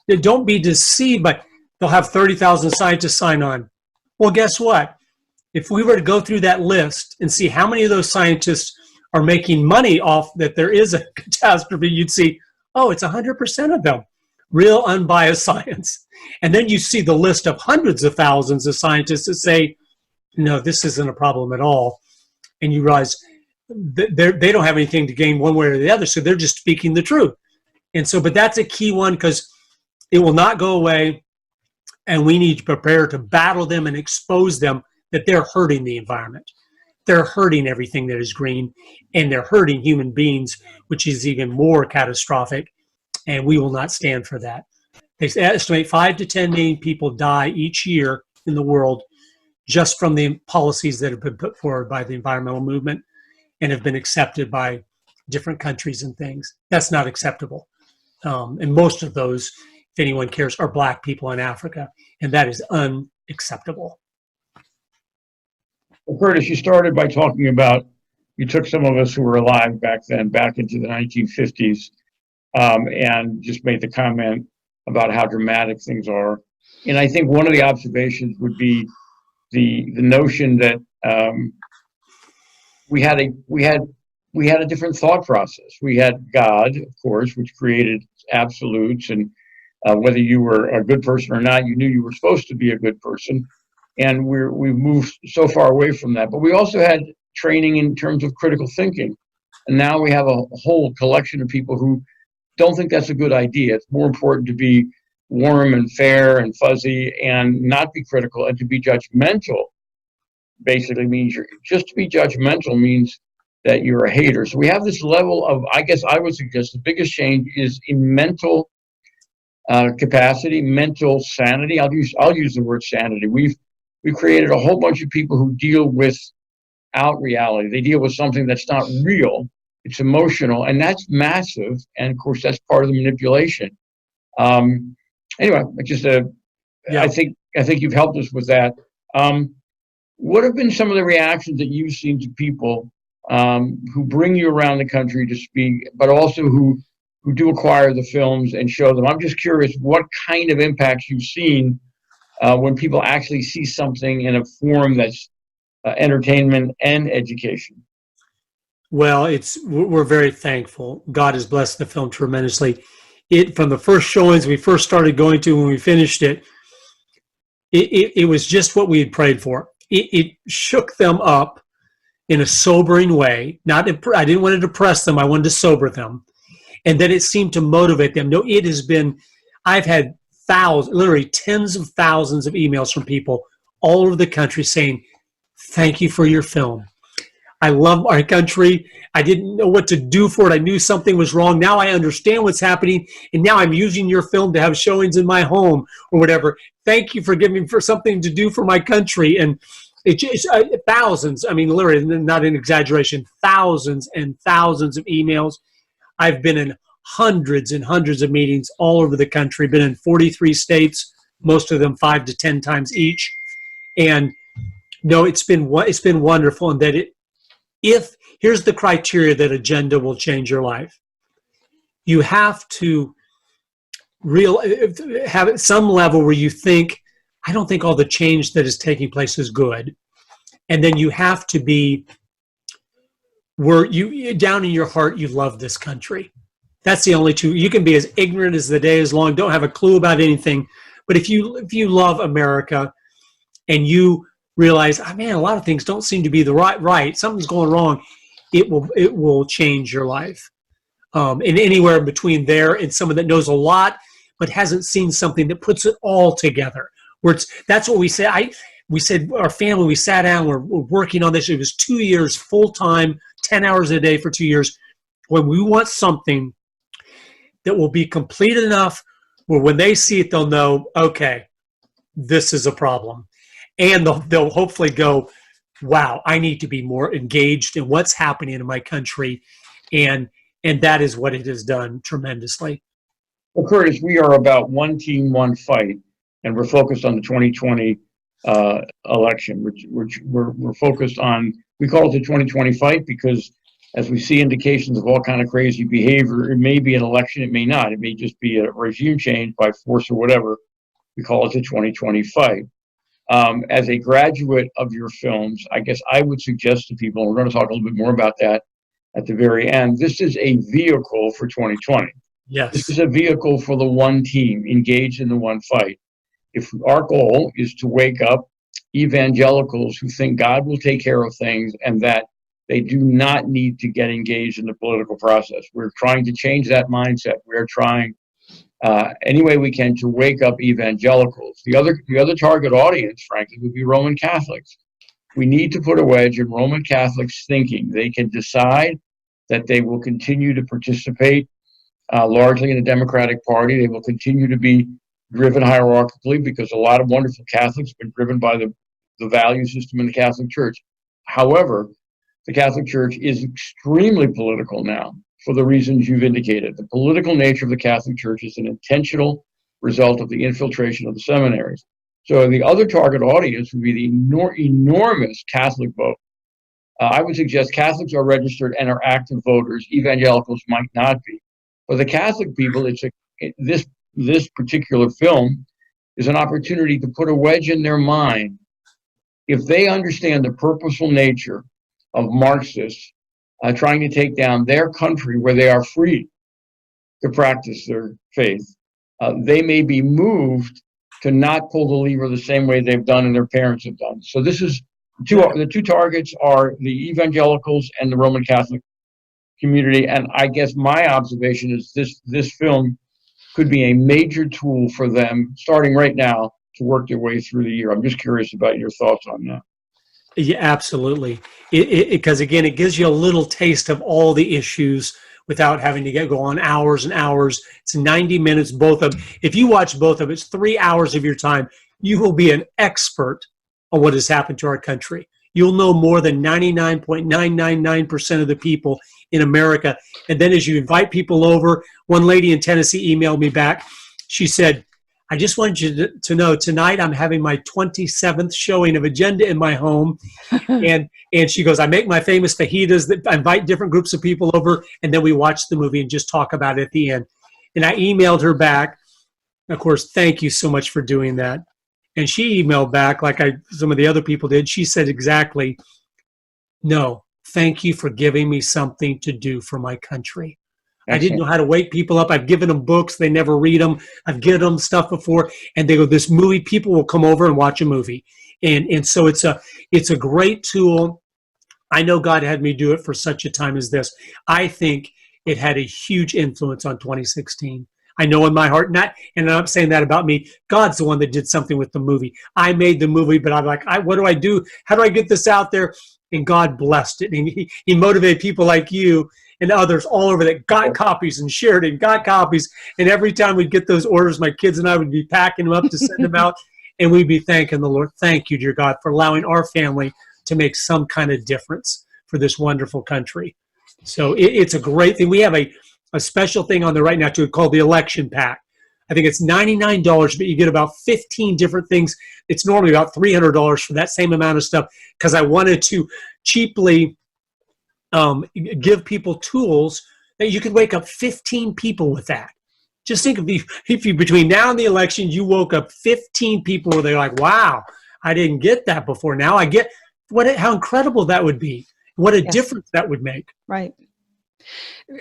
Don't be deceived by, they'll have 30,000 scientists sign on. Well, guess what? If we were to go through that list and see how many of those scientists are making money off that there is a catastrophe, you'd see, oh, it's 100% of them. Real unbiased science. And then you see the list of hundreds of thousands of scientists that say, no, this isn't a problem at all. And you realize they don't have anything to gain one way or the other, so they're just speaking the truth. And so, but that's a key one because it will not go away, and we need to prepare to battle them and expose them that they're hurting the environment. They're hurting everything that is green, and they're hurting human beings, which is even more catastrophic, and we will not stand for that. They estimate 5 to 10 million people die each year in the world just from the policies that have been put forward by the environmental movement and have been accepted by different countries and things. That's not acceptable. And most of those, if anyone cares, are Black people in Africa, and that is unacceptable. Well, Curtis, you started by talking about, you took some of us who were alive back then, back into the 1950s, and just made the comment about how dramatic things are. And I think one of the observations would be the notion that we had a different thought process. We had God, of course, which created absolutes, and whether you were a good person or not, you knew you were supposed to be a good person. And we've moved so far away from that. But we also had training in terms of critical thinking. And now we have a whole collection of people who don't think that's a good idea. It's more important to be warm and fair and fuzzy and not be critical, and to be judgmental basically means just to be judgmental means that you're a hater. So we have this level of, I guess I would suggest the biggest change is in mental capacity, mental sanity. I'll use the word sanity. We've created a whole bunch of people who deal without reality. They deal with something that's not real. It's emotional, and that's massive. And of course, that's part of the manipulation. Anyway, just I think you've helped us with that. What have been some of the reactions that you've seen to people who bring you around the country to speak, but also who do acquire the films and show them? I'm just curious what kind of impacts you've seen when people actually see something in a form that's entertainment and education. Well, we're very thankful. God has blessed the film tremendously. From the first showings we first started going to when we finished it, it was just what we had prayed for. It shook them up in a sobering way. I didn't want to depress them. I wanted to sober them. And then it seemed to motivate them. No, it has been, I've had literally tens of thousands of emails from people all over the country saying, thank you for your film. I love our country. I didn't know what to do for it. I knew something was wrong. Now I understand what's happening. And now I'm using your film to have showings in my home or whatever. Thank you for giving me for something to do for my country. And it just thousands, I mean, literally not an exaggeration, thousands and thousands of emails. I've been in hundreds and hundreds of meetings all over the country, been in 43 states, most of them 5 to 10 times each. And no, it's been wonderful. And that here's the criteria that agenda will change your life. You have to have at some level where you think, I don't think all the change that is taking place is good. And then you have to be where you, down in your heart, you love this country. That's the only two. You can be as ignorant as the day is long, don't have a clue about anything. But if you love America and you realize, oh, man, a lot of things don't seem to be the right, something's going wrong, it will change your life. And anywhere between there and someone that knows a lot but hasn't seen something that puts it all together, That's what we said. We said, our family, we sat down, we're working on this. It was 2 years, full time, 10 hours a day for 2 years. When we want something that will be complete enough where when they see it, they'll know, okay, this is a problem. And they'll hopefully go, wow, I need to be more engaged in what's happening in my country. And that is what it has done tremendously. Well, Curtis, we are about one team, one fight, and we're focused on the 2020 election, which we're focused on. We call it the 2020 fight because as we see indications of all kind of crazy behavior, it may be an election, it may not. It may just be a regime change by force or whatever. We call it the 2020 fight. As a graduate of your films, I guess I would suggest to people, and we're going to talk a little bit more about that at the very end, this is a vehicle for 2020. Yes. This is a vehicle for the one team engaged in the one fight. If our goal is to wake up evangelicals who think God will take care of things and that they do not need to get engaged in the political process. We're trying to change that mindset. We're trying any way we can to wake up evangelicals. The other target audience, frankly, would be Roman Catholics. We need to put a wedge in Roman Catholics' thinking. They can decide that they will continue to participate largely in the Democratic Party. They will continue to be driven hierarchically because a lot of wonderful Catholics have been driven by the value system in the Catholic Church. However, the Catholic Church is extremely political now for the reasons you've indicated. The political nature of the Catholic Church is an intentional result of the infiltration of the seminaries. So the other target audience would be the enormous Catholic vote. I would suggest Catholics are registered and are active voters. Evangelicals might not be. For the Catholic people, this particular film is an opportunity to put a wedge in their mind. If they understand the purposeful nature of Marxists trying to take down their country where they are free to practice their faith, they may be moved to not pull the lever the same way they've done and their parents have done. So this is the two targets are the evangelicals and the Roman Catholic community. And I guess my observation is this film could be a major tool for them starting right now to work their way through the year. I'm just curious about your thoughts on that. Yeah, absolutely. Because again, it gives you a little taste of all the issues without having to go on hours and hours. It's 90 minutes, both of them. If you watch both of them, it's 3 hours of your time. You will be an expert on what has happened to our country. You'll know more than 99.999% of the people in America. And then as you invite people over, one lady in Tennessee emailed me back. She said, I just want you to know tonight I'm having my 27th showing of Agenda in my home. and she goes, I make my famous fajitas that I invite different groups of people over, and then we watch the movie and just talk about it at the end. And I emailed her back. Of course, thank you so much for doing that. And she emailed back like some of the other people did. She said exactly, no, thank you for giving me something to do for my country. Excellent. I didn't know how to wake people up. I've given them books. They never read them. I've given them stuff before. And they go, this movie, people will come over and watch a movie. And so it's a great tool. I know God had me do it for such a time as this. I think it had a huge influence on 2016. I know in my heart, and I'm not saying that about me. God's the one that did something with the movie. I made the movie, but I'm like, what do I do? How do I get this out there? And God blessed it. And he motivated people like you and others all over that got copies and shared it and got copies. And every time we'd get those orders, my kids and I would be packing them up to send them out. And we'd be thanking the Lord. Thank you, dear God, for allowing our family to make some kind of difference for this wonderful country. So it's a great thing. We have a special thing on there right now too called the Election Pack. I think it's $99, but you get about 15 different things. It's normally about $300 for that same amount of stuff because I wanted to cheaply give people tools that you could wake up 15 people with that. Just think if you between now and the election, you woke up 15 people where they're like, wow, I didn't get that before. Now I get how incredible that would be. What a difference that would make. Right.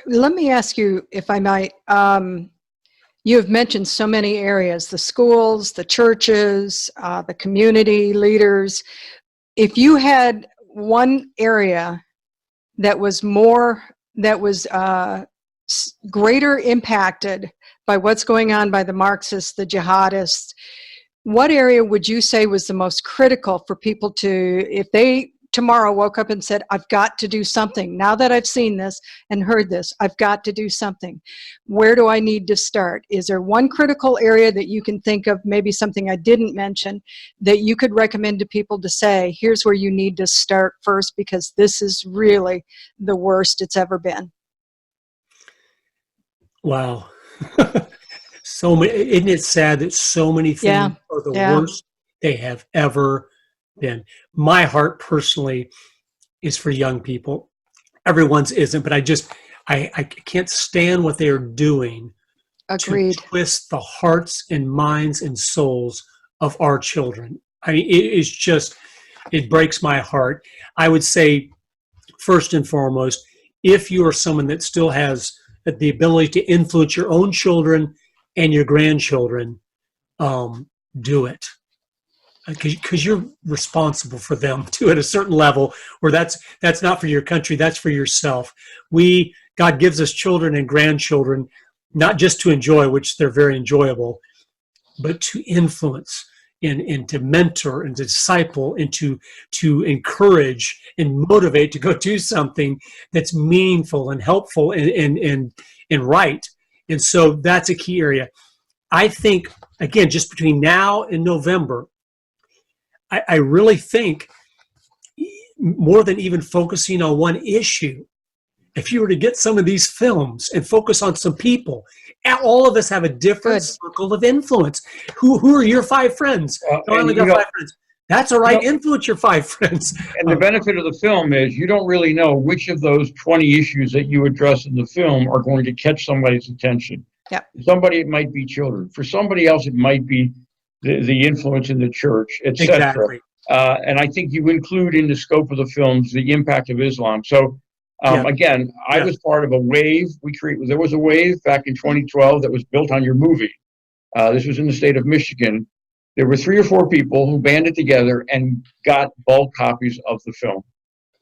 Let me ask you, if I might, you have mentioned so many areas, the schools, the churches, the community leaders. If you had one area that was greater impacted by what's going on by the Marxists, the jihadists, what area would you say was the most critical for people to, if they tomorrow woke up and said, I've got to do something. Now that I've seen this and heard this, I've got to do something. Where do I need to start? Is there one critical area that you can think of, maybe something I didn't mention, that you could recommend to people to say, here's where you need to start first because this is really the worst it's ever been? Wow. So many, isn't it sad that so many things are the worst they have ever been? My heart personally is for young people. Everyone's isn't, but I can't stand what they are doing. Agreed. To twist the hearts and minds and souls of our children. I mean, it is just, it breaks my heart. I would say, first and foremost, if you are someone that still has the ability to influence your own children and your grandchildren, do it. Because you're responsible for them too at a certain level where that's not for your country, that's for yourself. God gives us children and grandchildren not just to enjoy, which they're very enjoyable, but to influence and to mentor and to disciple and to encourage and motivate to go do something that's meaningful and helpful and right. And so that's a key area. I think, again, just between now and November, I really think more than even focusing on one issue, if you were to get some of these films and focus on some people, all of us have a different circle of influence. Who are your 5 friends? I only got 5 friends. That's all right. Influence your 5 friends. And the benefit of the film is you don't really know which of those 20 issues that you address in the film are going to catch somebody's attention. Yep. For somebody, it might be children. For somebody else, it might be the influence in the church, etc. Exactly. And I think you include in the scope of the films the impact of Islam. So again, I was part of a wave. There was a wave back in 2012 that was built on your movie. This was in the state of Michigan. There were 3 or 4 people who banded together and got bulk copies of the film.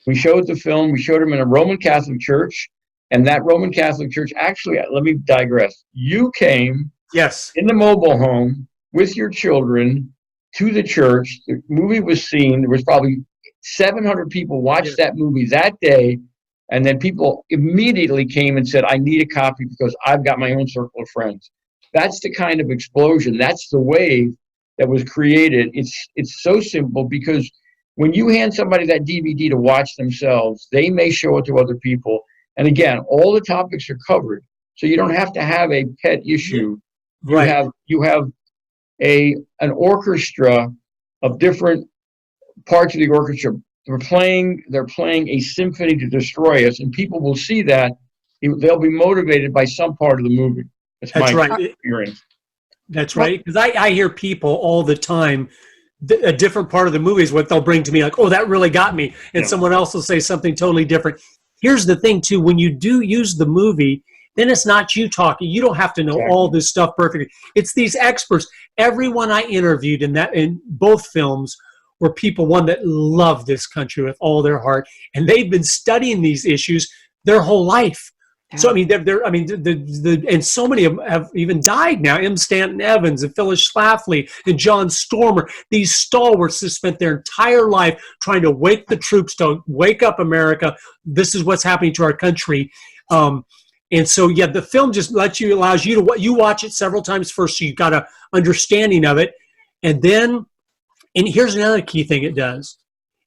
We showed the film. We showed them in a Roman Catholic church. And that Roman Catholic church, actually, let me digress. You came in the mobile home with your children to the church. The movie was seen. There was probably 700 people watched that movie that day. And then people immediately came and said, I need a copy because I've got my own circle of friends. That's the kind of explosion. That's the wave that was created. It's so simple because when you hand somebody that DVD to watch themselves, they may show it to other people. And again, all the topics are covered. So you don't have to have a pet issue. Right. You have an orchestra of different parts of the orchestra. They're playing a symphony to destroy us, and people will see that. They'll be motivated by some part of the movie. That's my experience. That's right. Because I hear people all the time, a different part of the movie is what they'll bring to me, like, oh, that really got me. And someone else will say something totally different. Here's the thing, too. When you do use the movie, then it's not you talking. You don't have to know all this stuff perfectly. It's these experts. Everyone I interviewed in both films were people, one, that love this country with all their heart, and they've been studying these issues their whole life. Yeah. So I mean, and so many of them have even died now. M. Stanton Evans and Phyllis Schlafly and John Stormer. These stalwarts have spent their entire life trying to wake the troops to wake up America. This is what's happening to our country. And so, the film just allows you to you watch it several times first, so you've got an understanding of it, and then. And here's another key thing it does.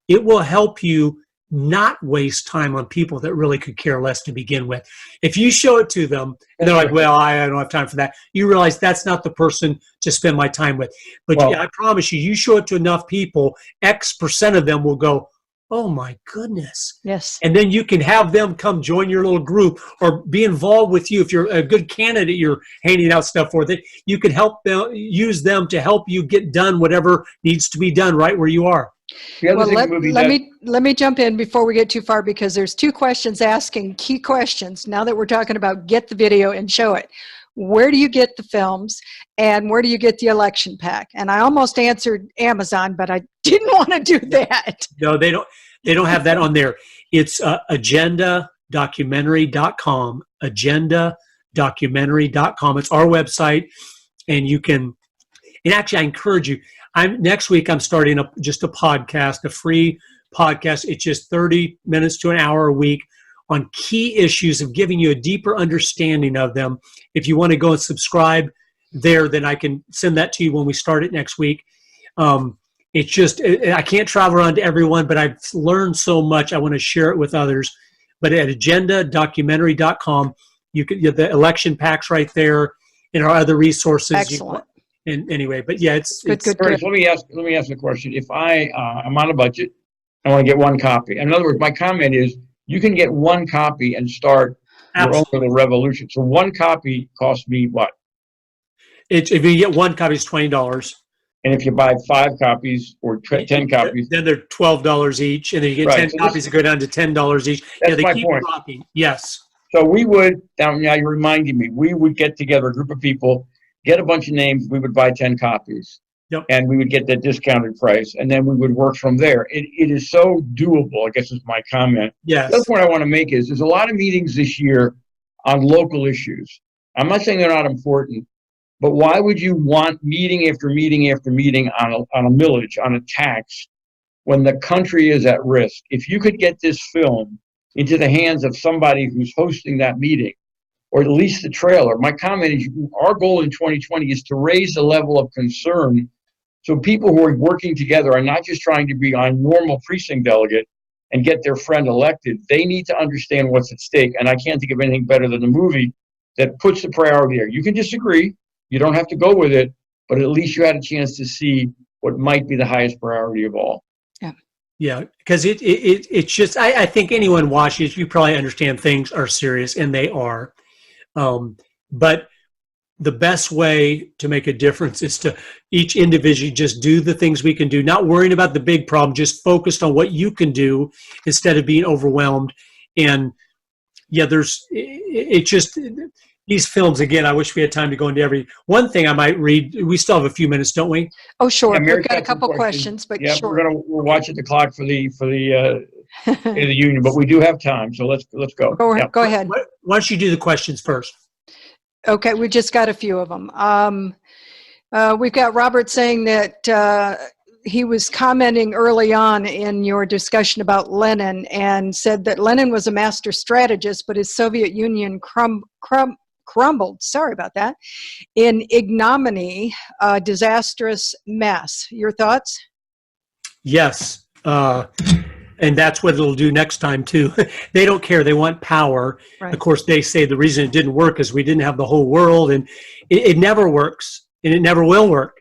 It will help you not waste time on people that really could care less to begin with. If you show it to them, and they're like, well, I don't have time for that, you realize that's not the person to spend my time with. But I promise you show it to enough people, X% of them will go, oh my goodness. Yes. And then you can have them come join your little group or be involved with you. If you're a good candidate, you're handing out stuff for that. You can help them, use them to help you get done whatever needs to be done right where you are. Well, let me jump in before we get too far, because there's 2 questions asking key questions. Now that we're talking about get the video and show it. Where do you get the films, and where do you get the election pack? And I almost answered Amazon, but I didn't want to do that. No, they don't have that on there. It's agendadocumentary.com, agendadocumentary.com. It's our website, and you can, And actually, I encourage you. Next week, I'm starting just a podcast, a free podcast. It's just 30 minutes to an hour a week on key issues of giving you a deeper understanding of them. If you want to go and subscribe there, then I can send that to you when we start it next week. It's just, I can't travel around to everyone, but I've learned so much. I want to share it with others. But at agendadocumentary.com, you can get the election packs right there and our other resources. Excellent. And anyway, but yeah, it's good. Let me ask a question. If I'm on a budget, I want to get one copy. In other words, my comment is you can get one copy and start your own little revolution. So one copy costs me what? If you get one copy, it's $20. And if you buy 5 copies or 10 copies, then they're $12 each, and then you get 10 copies that go down to $10 each. That's my point. Dropping. Yes. So we would, now you're reminding me, we would get together a group of people, get a bunch of names, we would buy 10 copies. Yep. And we would get that discounted price, and then we would work from there. It is so doable, I guess is my comment. Yes. The other point I want to make is there's a lot of meetings this year on local issues. I'm not saying they're not important, but why would you want meeting after meeting after meeting on a millage, on a tax, when the country is at risk? If you could get this film into the hands of somebody who's hosting that meeting, or at least the trailer, my comment is our goal in 2020 is to raise the level of concern so people who are working together are not just trying to be on normal precinct delegate and get their friend elected. They need to understand what's at stake, and I can't think of anything better than the movie that puts the priority there. You can disagree. You don't have to go with it, but at least you had a chance to see what might be the highest priority of all. Yeah, because it's just, I think anyone watching it, you probably understand things are serious, and they are. But the best way to make a difference is to each individually just do the things we can do, not worrying about the big problem, just focused on what you can do instead of being overwhelmed. And yeah, it's just, these films, again, I wish we had time to go into every one thing I might read. We still have a few minutes, don't we? Oh, sure. Yeah, We've got a couple questions, but yeah, sure. we're watching the clock for the union, but we do have time, so let's go. Go ahead. Why don't you do the questions first? Okay, we just got a few of them. We've got Robert saying that he was commenting early on in your discussion about Lenin and said that Lenin was a master strategist, but his Soviet Union crumbled, sorry about that, in ignominy, a disastrous mess. Your thoughts? Yes. And that's what it'll do next time, too. They don't care. They want power. Right. Of course, they say the reason it didn't work is we didn't have the whole world, and it never works, and it never will work.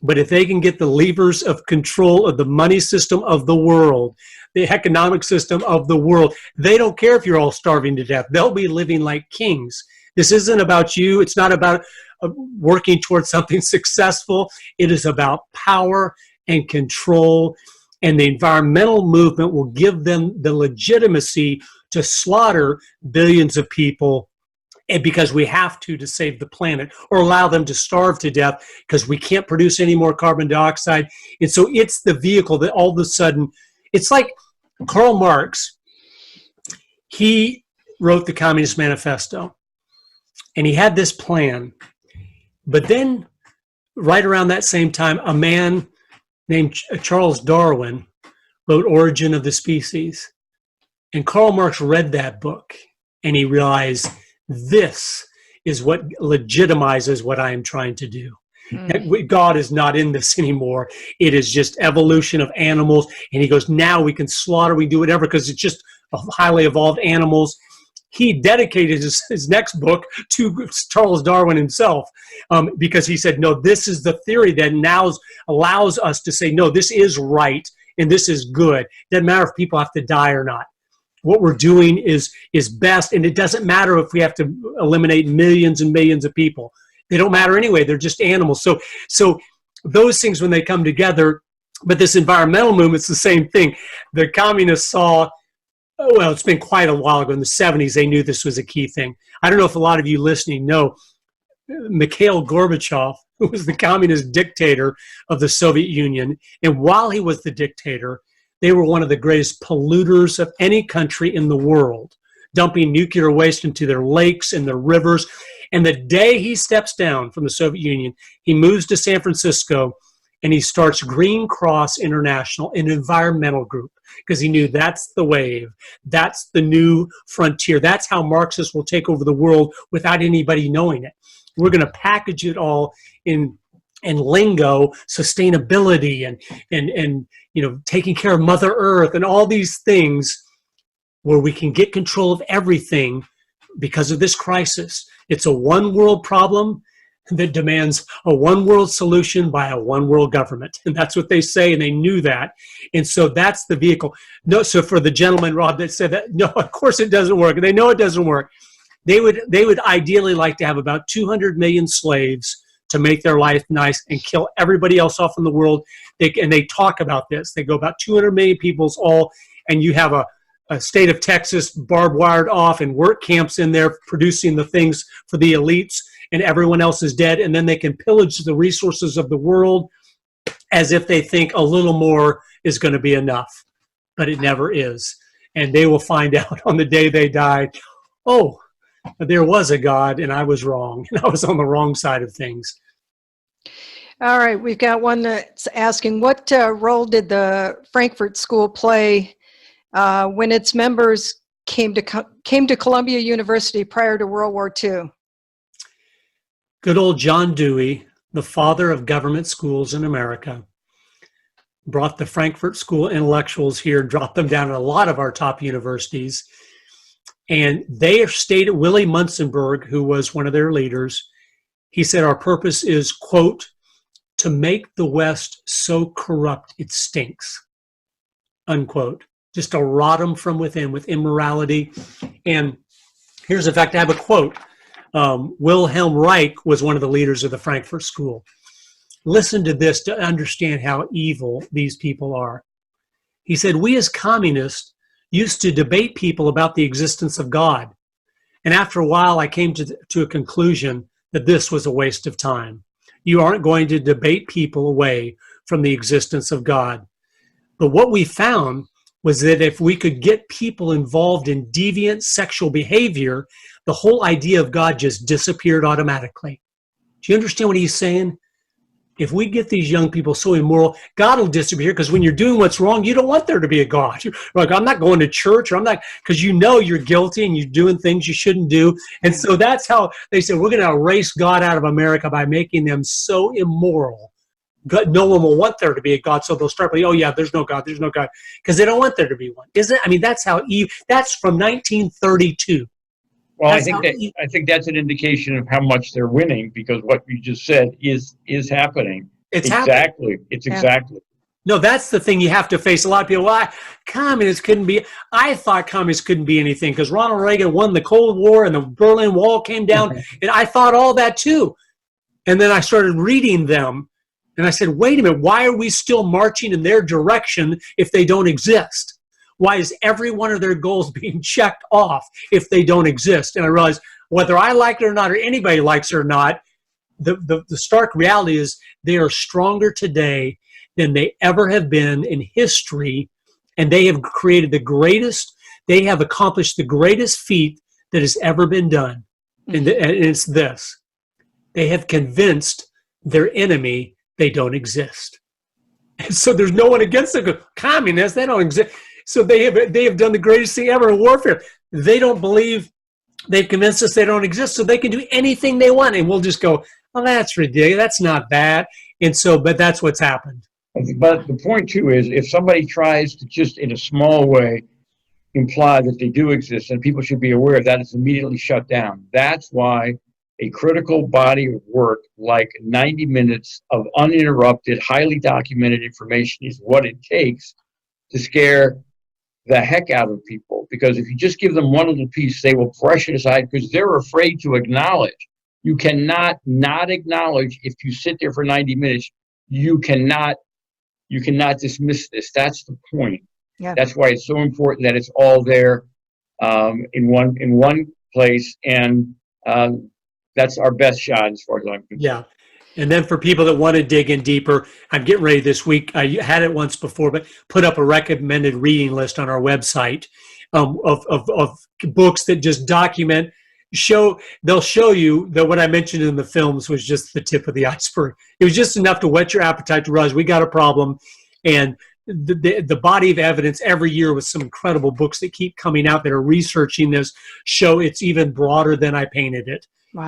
But if they can get the levers of control of the money system of the world, the economic system of the world, they don't care if you're all starving to death. They'll be living like kings. This isn't about you. It's not about working towards something successful. It is about power and control. And the environmental movement will give them the legitimacy to slaughter billions of people, and because we have to save the planet, or allow them to starve to death because we can't produce any more carbon dioxide. And so it's the vehicle that all of a sudden, it's like Karl Marx, he wrote the Communist Manifesto, and he had this plan. But then right around that same time, a man named Charles Darwin wrote Origin of the Species. And Karl Marx read that book, and he realized this is what legitimizes what I am trying to do. God is not in this anymore. It is just evolution of animals. And he goes, now we can slaughter, we do whatever, because it's just highly evolved animals. He dedicated his next book to Charles Darwin himself, because he said, no, this is the theory that now allows us to say, no, this is right and this is good. Doesn't matter if people have to die or not. What we're doing is best, and it doesn't matter if we have to eliminate millions and millions of people. They don't matter anyway. They're just animals. So those things, when they come together, but this environmental movement's the same thing. The communists saw, well, it's been quite a while ago. In the 70s, they knew this was a key thing. I don't know if a lot of you listening know, Mikhail Gorbachev, who was the communist dictator of the Soviet Union, and while he was the dictator, they were one of the greatest polluters of any country in the world, dumping nuclear waste into their lakes and their rivers. And the day he steps down from the Soviet Union, he moves to San Francisco and he starts Green Cross International, an environmental group, because he knew that's the wave. That's the new frontier. That's how Marxists will take over the world without anybody knowing it. We're going to package it all in lingo, sustainability, and taking care of Mother Earth and all these things where we can get control of everything because of this crisis. It's a one world problem that demands a one world solution by a one world government. And that's what they say, and they knew that. And so that's the vehicle. No, so for the gentleman, Rob, that said that, no, of course it doesn't work. And they know it doesn't work. They would ideally like to have about 200 million slaves to make their life nice and kill everybody else off in the world. And they talk about this. They go about 200 million people's all, and you have a state of Texas barbed wired off and work camps in there producing the things for the elites, and everyone else is dead. And then they can pillage the resources of the world as if they think a little more is going to be enough, but it never is. And they will find out on the day they die, oh, there was a God and I was wrong. And I was on the wrong side of things. All right, we've got one that's asking, what role did the Frankfurt School play when its members came to Columbia University prior to World War II? Good old John Dewey, the father of government schools in America, brought the Frankfurt School intellectuals here, dropped them down at a lot of our top universities. And they stated, Willie Munzenberg, who was one of their leaders, he said, our purpose is, quote, to make the West so corrupt it stinks, unquote. Just to rot them from within with immorality. And here's, in fact, I have a quote. Wilhelm Reich was one of the leaders of the Frankfurt School. Listen to this to understand how evil these people are. He said, we as communists used to debate people about the existence of God. And after a while, I came to a conclusion that this was a waste of time. You aren't going to debate people away from the existence of God. But what we found was that if we could get people involved in deviant sexual behavior, the whole idea of God just disappeared automatically. Do you understand what he's saying? If we get these young people so immoral, God will disappear, because when you're doing what's wrong, you don't want there to be a God. You're like, I'm not going to church, or I'm not, because you know you're guilty and you're doing things you shouldn't do. And so that's how they said, we're going to erase God out of America by making them so immoral. God, no one will want there to be a God, so they'll start like, oh yeah, there's no God, because they don't want there to be one. Isn't it? I mean, that's how evil. That's from 1932. Well, I think that's an indication of how much they're winning, because what you just said is happening. It's exactly. happening. It's exactly. No, that's the thing you have to face. A lot of people, communists couldn't be. I thought communists couldn't be anything because Ronald Reagan won the Cold War and the Berlin Wall came down, and I thought all that too. And then I started reading them, and I said, wait a minute, why are we still marching in their direction if they don't exist? Why is every one of their goals being checked off if they don't exist? And I realized whether I like it or not, or anybody likes it or not, the stark reality is they are stronger today than they ever have been in history. And they have created they have accomplished the greatest feat that has ever been done. And it's this: they have convinced their enemy they don't exist. And so there's no one against them. Communists, they don't exist. So they have done the greatest thing ever in warfare. They don't believe, they've convinced us they don't exist, so they can do anything they want. And we'll just go, well, that's ridiculous. That's not bad. And so, but that's what's happened. But the point too is, if somebody tries to just in a small way imply that they do exist, and people should be aware of that, it's immediately shut down. That's why a critical body of work like 90 minutes of uninterrupted, highly documented information is what it takes to scare the heck out of people. Because if you just give them one little piece, they will brush it aside because they're afraid to acknowledge. You cannot not acknowledge. If you sit there for 90 minutes, you cannot dismiss this. That's the point. Yeah. That's why it's so important that it's all there in one place, and that's our best shot as far as I'm concerned. Yeah. And then for people that want to dig in deeper, I'm getting ready this week. I had it once before, but put up a recommended reading list on our website of books that just document they'll show you that what I mentioned in the films was just the tip of the iceberg. It was just enough to whet your appetite to realize we got a problem. And the body of evidence every year with some incredible books that keep coming out that are researching this show it's even broader than I painted it. Wow.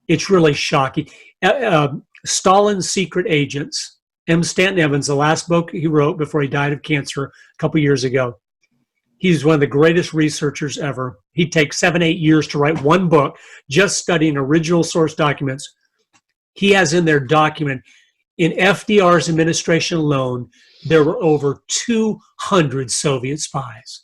It's really shocking. Stalin's Secret Agents, M. Stanton Evans, the last book he wrote before he died of cancer a couple years ago. He's one of the greatest researchers ever. He'd take 7-8 years to write one book just studying original source documents. He has in there document in FDR's administration alone, there were over 200 Soviet spies.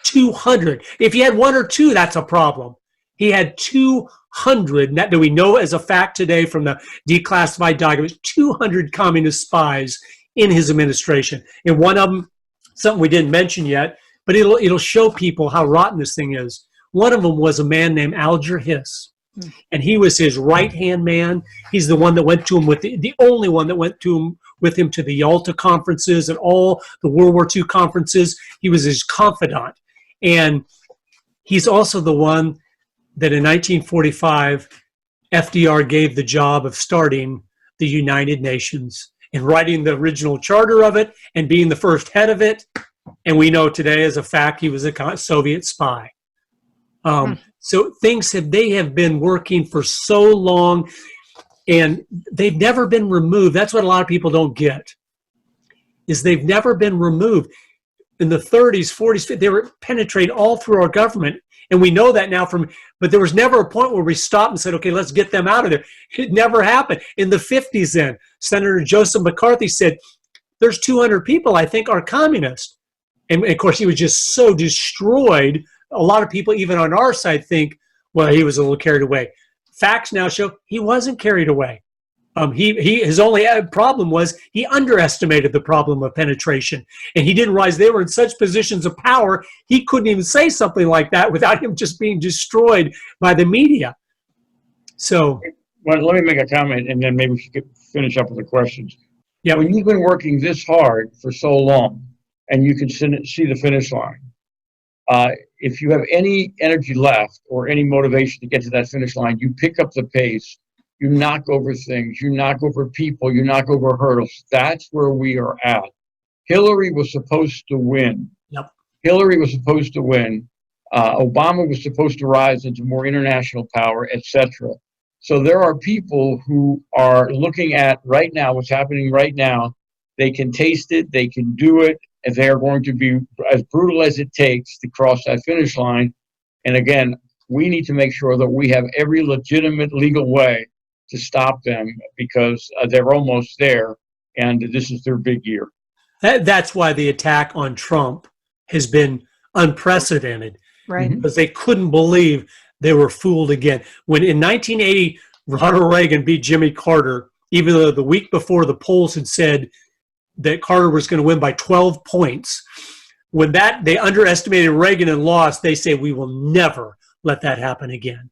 200. If you had one or two, that's a problem. He had 200, that we know as a fact today from the declassified documents, 200 communist spies in his administration. And one of them, something we didn't mention yet, but it'll show people how rotten this thing is. One of them was a man named Alger Hiss. And he was his right-hand man. He's the one that went to him with the only one that went to him with him to the Yalta conferences and all the World War II conferences. He was his confidant. And he's also the one that in 1945, FDR gave the job of starting the United Nations and writing the original charter of it and being the first head of it. And we know today as a fact he was a Soviet spy. So they have been working for so long and they've never been removed. That's what a lot of people don't get, is they've never been removed. In the 30s, 40s, they were penetrating all through our government. And we know that now but there was never a point where we stopped and said, okay, let's get them out of there. It never happened. In the 50s then, Senator Joseph McCarthy said, there's 200 people I think are communist. And of course, he was just so destroyed. A lot of people, even on our side, think, well, he was a little carried away. Facts now show he wasn't carried away. His only problem was he underestimated the problem of penetration. And he didn't realize they were in such positions of power, he couldn't even say something like that without him just being destroyed by the media. So, well, let me make a comment and then maybe we should finish up with the questions. Yeah. When you've been working this hard for so long and you can see the finish line, if you have any energy left or any motivation to get to that finish line, you pick up the pace, you knock over things, you knock over people, you knock over hurdles. That's where we are at. Hillary was supposed to win. Yep. Hillary was supposed to win. Obama was supposed to rise into more international power, etc. So there are people who are looking at right now, what's happening right now. They can taste it, they can do it, and they are going to be as brutal as it takes to cross that finish line. And again, we need to make sure that we have every legitimate legal way to stop them because they're almost there, and this is their big year. That's why the attack on Trump has been unprecedented. Right. Because they couldn't believe they were fooled again. When in 1980, Ronald Reagan beat Jimmy Carter, even though the week before the polls had said that Carter was going to win by 12 points. When they underestimated Reagan and lost, they say, we will never let that happen again.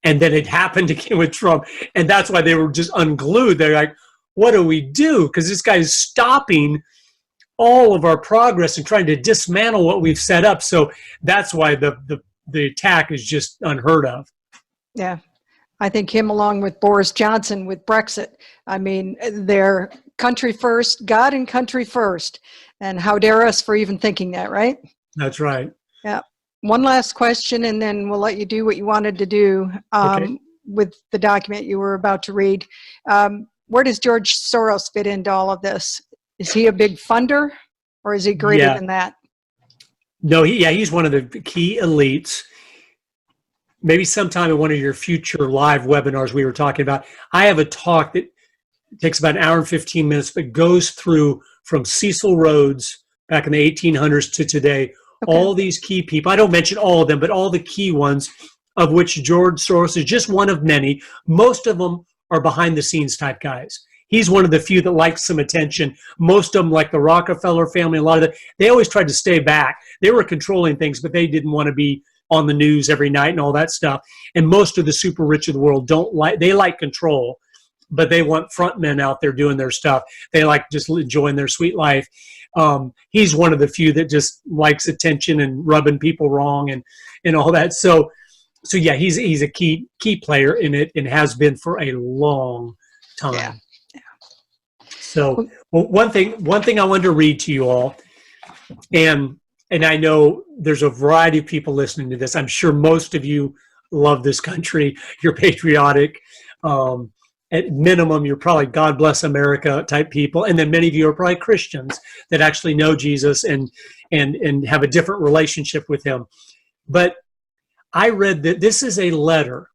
And then it happened again with Trump. And that's why they were just unglued. They're like, what do we do? Because this guy is stopping all of our progress and trying to dismantle what we've set up. So that's why the attack is just unheard of. Yeah. I think him along with Boris Johnson with Brexit. I mean, they're country first, God and country first. And how dare us for even thinking that, right? That's right. Yeah. One last question, and then we'll let you do what you wanted to do with the document you were about to read. Where does George Soros fit into all of this? Is he a big funder, or is he greater than that? No, he's one of the key elites. Maybe sometime in one of your future live webinars we were talking about, I have a talk that takes about an hour and 15 minutes, but goes through from Cecil Rhodes back in the 1800s to today, all these key people. I don't mention all of them, but all the key ones, of which George Soros is just one of many. Most of them are behind the scenes type guys. He's one of the few that likes some attention. Most of them, like the Rockefeller family, a lot of them, they always tried to stay back. They were controlling things, but they didn't want to be on the news every night and all that stuff. And most of the super rich of the world they like control, but they want front men out there doing their stuff. They like just enjoying their sweet life. He's one of the few that just likes attention and rubbing people wrong and all that. So yeah, he's a key player in it and has been for a long time. Yeah. So one thing I wanted to read to you all, and I know there's a variety of people listening to this. I'm sure most of you love this country. You're patriotic. At minimum, you're probably God bless America type people. And then many of you are probably Christians that actually know Jesus and have a different relationship with him. But I read that this is a letter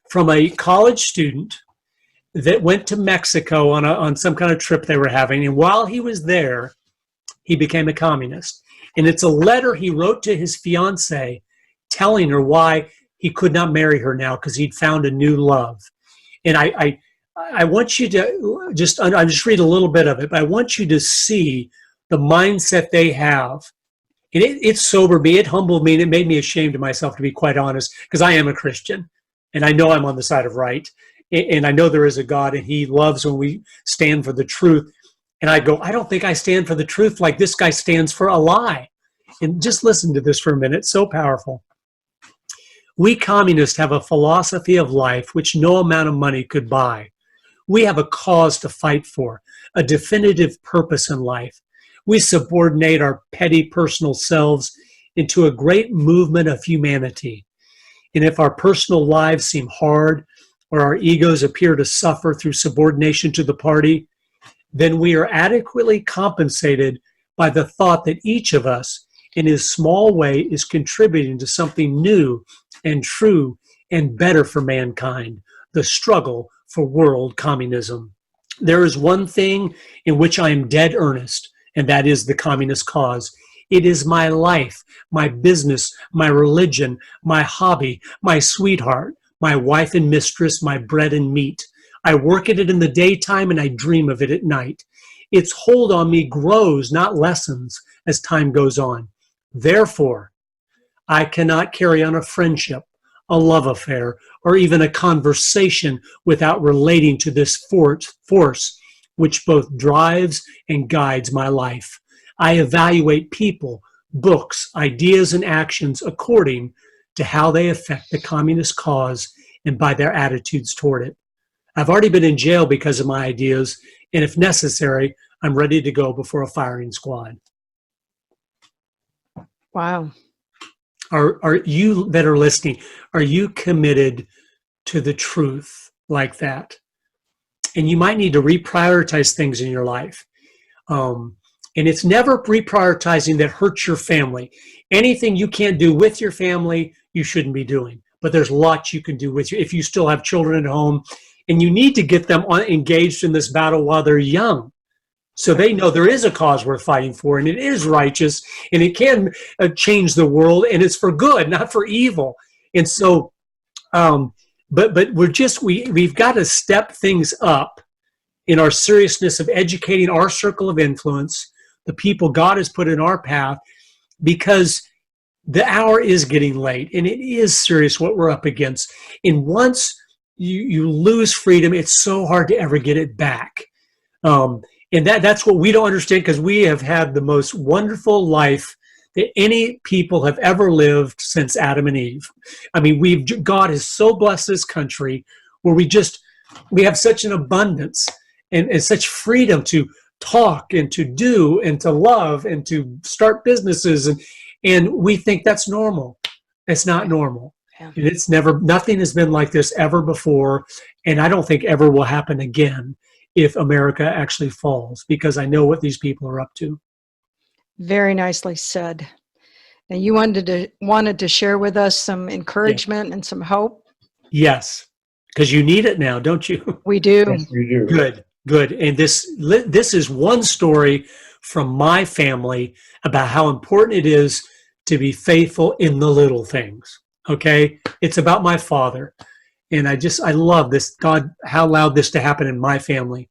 from a college student that went to Mexico on some kind of trip they were having. And while he was there, he became a communist. And it's a letter he wrote to his fiancée telling her why he could not marry her now because he'd found a new love. And I want you to I'll just read a little bit of it, but I want you to see the mindset they have. And it sobered me, it humbled me, and it made me ashamed of myself, to be quite honest, because I am a Christian, and I know I'm on the side of right, and I know there is a God, and he loves when we stand for the truth. And I go, I don't think I stand for the truth like this guy stands for a lie. And just listen to this for a minute, it's so powerful. We communists have a philosophy of life which no amount of money could buy. We have a cause to fight for, a definitive purpose in life. We subordinate our petty personal selves into a great movement of humanity. And if our personal lives seem hard or our egos appear to suffer through subordination to the party, then we are adequately compensated by the thought that each of us, in his small way, is contributing to something new and true and better for mankind, the struggle for world communism. There is one thing in which I am dead earnest, and that is the communist cause. It is my life, my business, my religion, my hobby, my sweetheart, my wife and mistress, my bread and meat. I work at it in the daytime and I dream of it at night. Its hold on me grows, not lessens, as time goes on. Therefore, I cannot carry on a friendship, a love affair, or even a conversation without relating to this force which both drives and guides my life. I evaluate people, books, ideas, and actions according to how they affect the communist cause and by their attitudes toward it. I've already been in jail because of my ideas, and if necessary, I'm ready to go before a firing squad. Wow. Are you that are listening, are you committed to the truth like that? And you might need to reprioritize things in your life. And it's never reprioritizing that hurts your family. Anything you can't do with your family, you shouldn't be doing. But there's lots you can do with you if you still have children at home. And you need to get them engaged in this battle while they're young, so they know there is a cause worth fighting for, and it is righteous, and it can change the world, and it's for good, not for evil. And so, but we've got to step things up in our seriousness of educating our circle of influence, the people God has put in our path, because the hour is getting late, and it is serious what we're up against. And once you lose freedom, it's so hard to ever get it back. And that's what we don't understand, because we have had the most wonderful life that any people have ever lived since Adam and Eve. I mean, God has so blessed this country where we have such an abundance and such freedom to talk and to do and to love and to start businesses. And we think that's normal. It's not normal. Yeah. And it's nothing has been like this ever before. And I don't think ever will happen again if America actually falls, because I know what these people are up to. Very nicely said. And you wanted to share with us some encouragement and some hope? Yes, because you need it now, don't you? We do. Yes, we do. Good. And this is one story from my family about how important it is to be faithful in the little things. Okay? It's about my father. And I love this, God, how allowed this to happen in my family.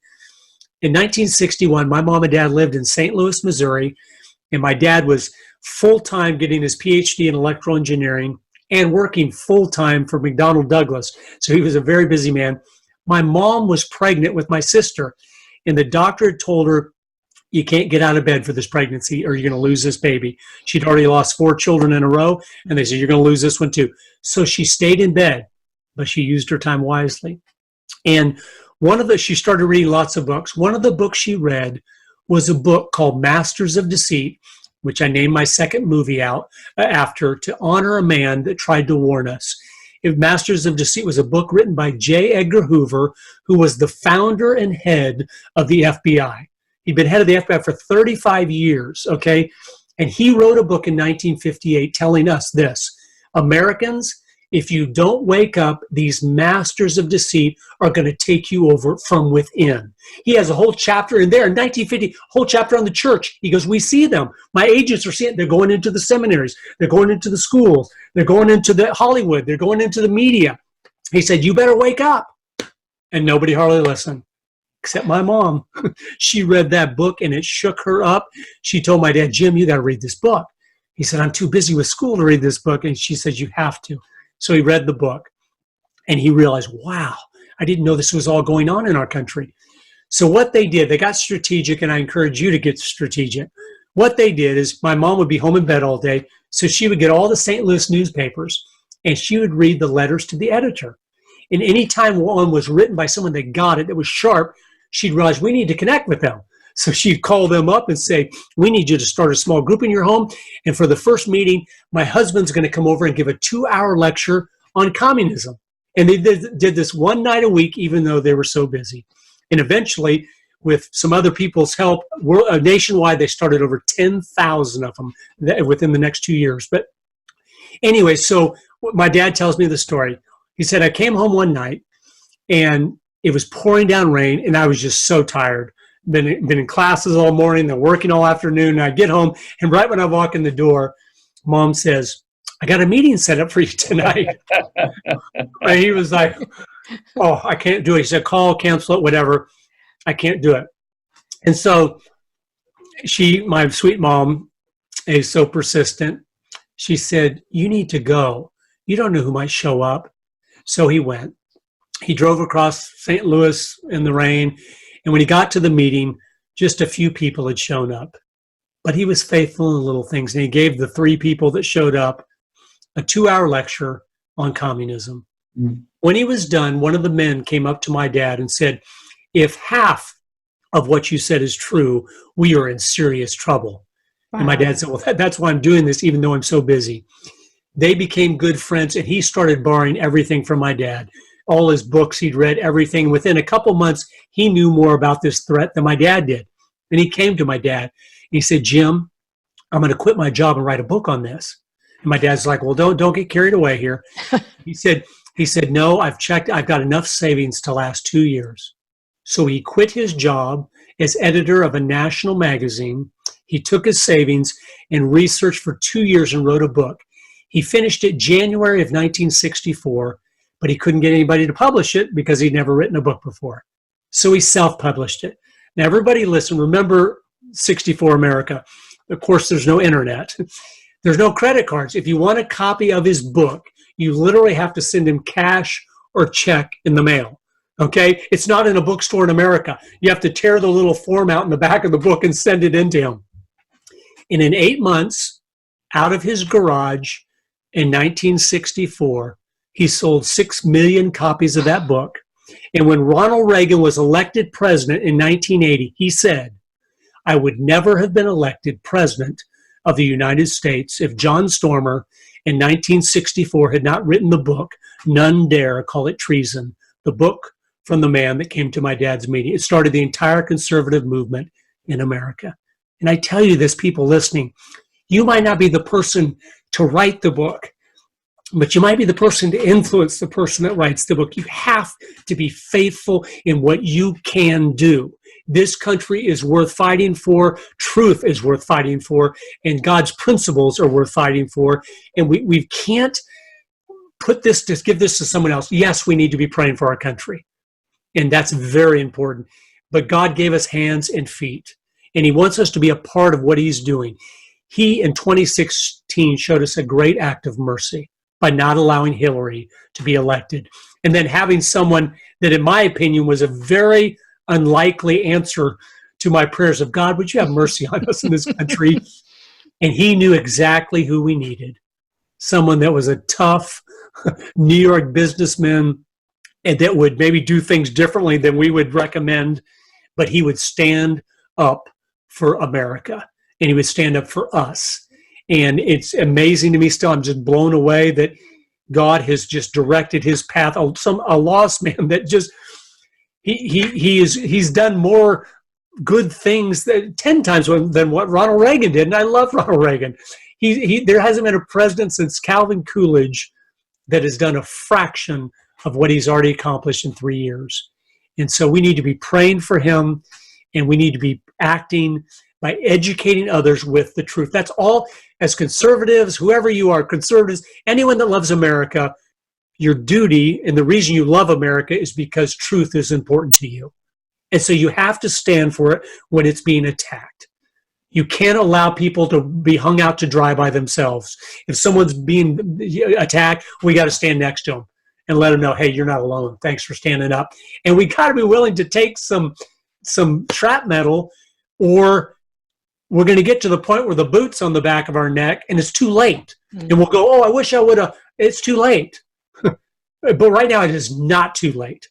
In 1961, my mom and dad lived in St. Louis, Missouri, and my dad was full-time getting his PhD in electrical engineering and working full-time for McDonnell Douglas. So he was a very busy man. My mom was pregnant with my sister, and the doctor had told her, you can't get out of bed for this pregnancy or you're going to lose this baby. She'd already lost 4 children in a row, and they said, you're going to lose this one too. So she stayed in bed, but she used her time wisely. And she started reading lots of books. One of the books she read was a book called Masters of Deceit, which I named my second movie after, to honor a man that tried to warn us. Masters of Deceit was a book written by J. Edgar Hoover, who was the founder and head of the FBI. He'd been head of the FBI for 35 years, okay? And he wrote a book in 1958 telling us this: Americans, if you don't wake up, these masters of deceit are going to take you over from within. He has a whole chapter in there, in 1950, whole chapter on the church. He goes, we see them. My agents are seeing it. They're going into the seminaries. They're going into the schools. They're going into the Hollywood. They're going into the media. He said, you better wake up. And nobody hardly listened, except my mom. She read that book and it shook her up. She told my dad, Jim, you got to read this book. He said, I'm too busy with school to read this book. And she said, you have to. So he read the book and he realized, wow, I didn't know this was all going on in our country. So what they did, they got strategic, and I encourage you to get strategic. What they did is my mom would be home in bed all day, so she would get all the St. Louis newspapers and she would read the letters to the editor. And anytime one was written by someone that got it, that was sharp, she'd realize we need to connect with them. So she'd call them up and say, we need you to start a small group in your home. And for the first meeting, my husband's going to come over and give a 2-hour lecture on communism. And they did this one night a week, even though they were so busy. And eventually, with some other people's help, nationwide, they started over 10,000 of them within the next 2 years. But anyway, so my dad tells me the story. He said, I came home one night and it was pouring down rain and I was just so tired. Been in classes all morning, then working all afternoon. And I get home, and right when I walk in the door, Mom says, I got a meeting set up for you tonight. And he was like, oh, I can't do it. He said, call, cancel it, whatever. I can't do it. And so my sweet mom, is so persistent. She said, you need to go. You don't know who might show up. So he went. He drove across St. Louis in the rain. And when he got to the meeting, just a few people had shown up. But he was faithful in the little things. And he gave the 3 people that showed up a 2-hour lecture on communism. Mm. When he was done, one of the men came up to my dad and said, if half of what you said is true, we are in serious trouble. Wow. And my dad said, well, that's why I'm doing this, even though I'm so busy. They became good friends, and he started borrowing everything from my dad. All his books, he'd read everything. Within a couple months, he knew more about this threat than my dad did. And he came to my dad. And he said, Jim, I'm going to quit my job and write a book on this. And my dad's like, well, don't get carried away here. He said, no, I've checked. I've got enough savings to last 2 years. So he quit his job as editor of a national magazine. He took his savings and researched for 2 years and wrote a book. He finished it January of 1964. But he couldn't get anybody to publish it because he'd never written a book before. So he self-published it. Now, everybody listen, remember 64 America. Of course, there's no internet. There's no credit cards. If you want a copy of his book, you literally have to send him cash or check in the mail. Okay? It's not in a bookstore in America. You have to tear the little form out in the back of the book and send it into him. And in 8 months, out of his garage in 1964, he sold 6 million copies of that book. And when Ronald Reagan was elected president in 1980, he said, I would never have been elected president of the United States if John Stormer in 1964 had not written the book, None Dare Call It Treason, the book from the man that came to my dad's meeting. It started the entire conservative movement in America. And I tell you this, people listening, you might not be the person to write the book, but you might be the person to influence the person that writes the book. You have to be faithful in what you can do. This country is worth fighting for. Truth is worth fighting for. And God's principles are worth fighting for. And we can't give this to someone else. Yes, we need to be praying for our country. And that's very important. But God gave us hands and feet. And he wants us to be a part of what he's doing. He, in 2016, showed us a great act of mercy by not allowing Hillary to be elected. And then having someone that, in my opinion, was a very unlikely answer to my prayers of, God, would you have mercy on us in this country? And he knew exactly who we needed. Someone that was a tough New York businessman and that would maybe do things differently than we would recommend, but he would stand up for America and he would stand up for us. And it's amazing to me still. I'm just blown away that God has just directed his path. A lost man that just, he's done more good things 10 times than what Ronald Reagan did. And I love Ronald Reagan. There hasn't been a president since Calvin Coolidge that has done a fraction of what he's already accomplished in 3 years. And so we need to be praying for him, and we need to be acting by educating others with the truth. That's all. As conservatives, whoever you are, conservatives, anyone that loves America, your duty and the reason you love America is because truth is important to you. And so you have to stand for it when it's being attacked. You can't allow people to be hung out to dry by themselves. If someone's being attacked, we got to stand next to them and let them know, hey, you're not alone. Thanks for standing up. And we got to be willing to take some shrapnel, or we're going to get to the point where the boot's on the back of our neck and it's too late. Mm-hmm. And we'll go, oh, I wish I would have. It's too late. But right now it is not too late.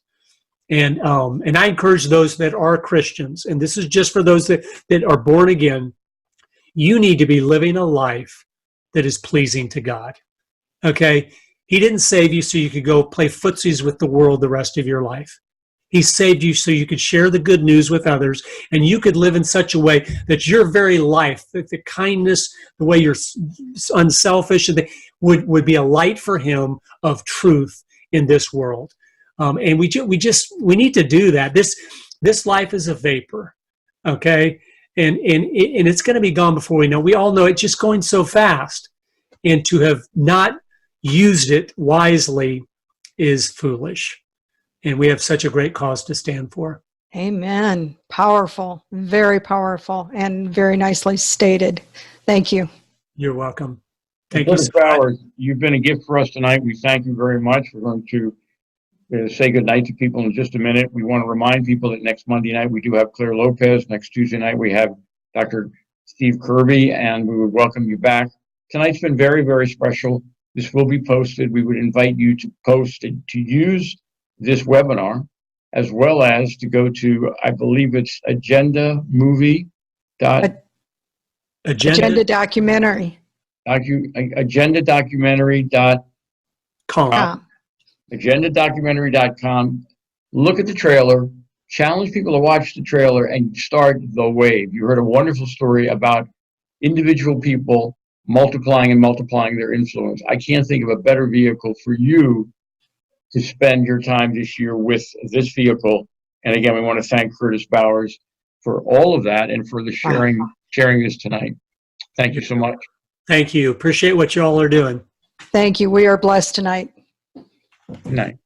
And I encourage those that are Christians, and this is just for those that are born again, you need to be living a life that is pleasing to God. Okay? He didn't save you so you could go play footsies with the world the rest of your life. He saved you so you could share the good news with others, and you could live in such a way that your very life, that the kindness, the way you're unselfish, would be a light for him of truth in this world. And we need to do that. This life is a vapor, okay? And it's going to be gone before we know. We all know it's just going so fast. And to have not used it wisely is foolish. And we have such a great cause to stand for. Amen. Powerful, very powerful, and very nicely stated. Thank you. You're welcome. Thank you. Mr. Bowers, you've been a gift for us tonight. We thank you very much. We're going to say goodnight to people in just a minute. We want to remind people that next Monday night we do have Claire Lopez. Next Tuesday night we have Dr. Steve Kirby, and we would welcome you back. Tonight's been very, very special. This will be posted. We would invite you to post and to use this webinar, as well as to go to, I believe it's Agenda documentary. Agendadocumentary.com. Agendadocumentary.com. Look at the trailer. Challenge people to watch the trailer and start the wave. You heard a wonderful story about individual people multiplying their influence. I can't think of a better vehicle for you to spend your time this year with this vehicle. And again, we want to thank Curtis Bowers for all of that and for the sharing this tonight. Thank you so much. Thank you. Appreciate what you all are doing. Thank you. We are blessed tonight. Good night.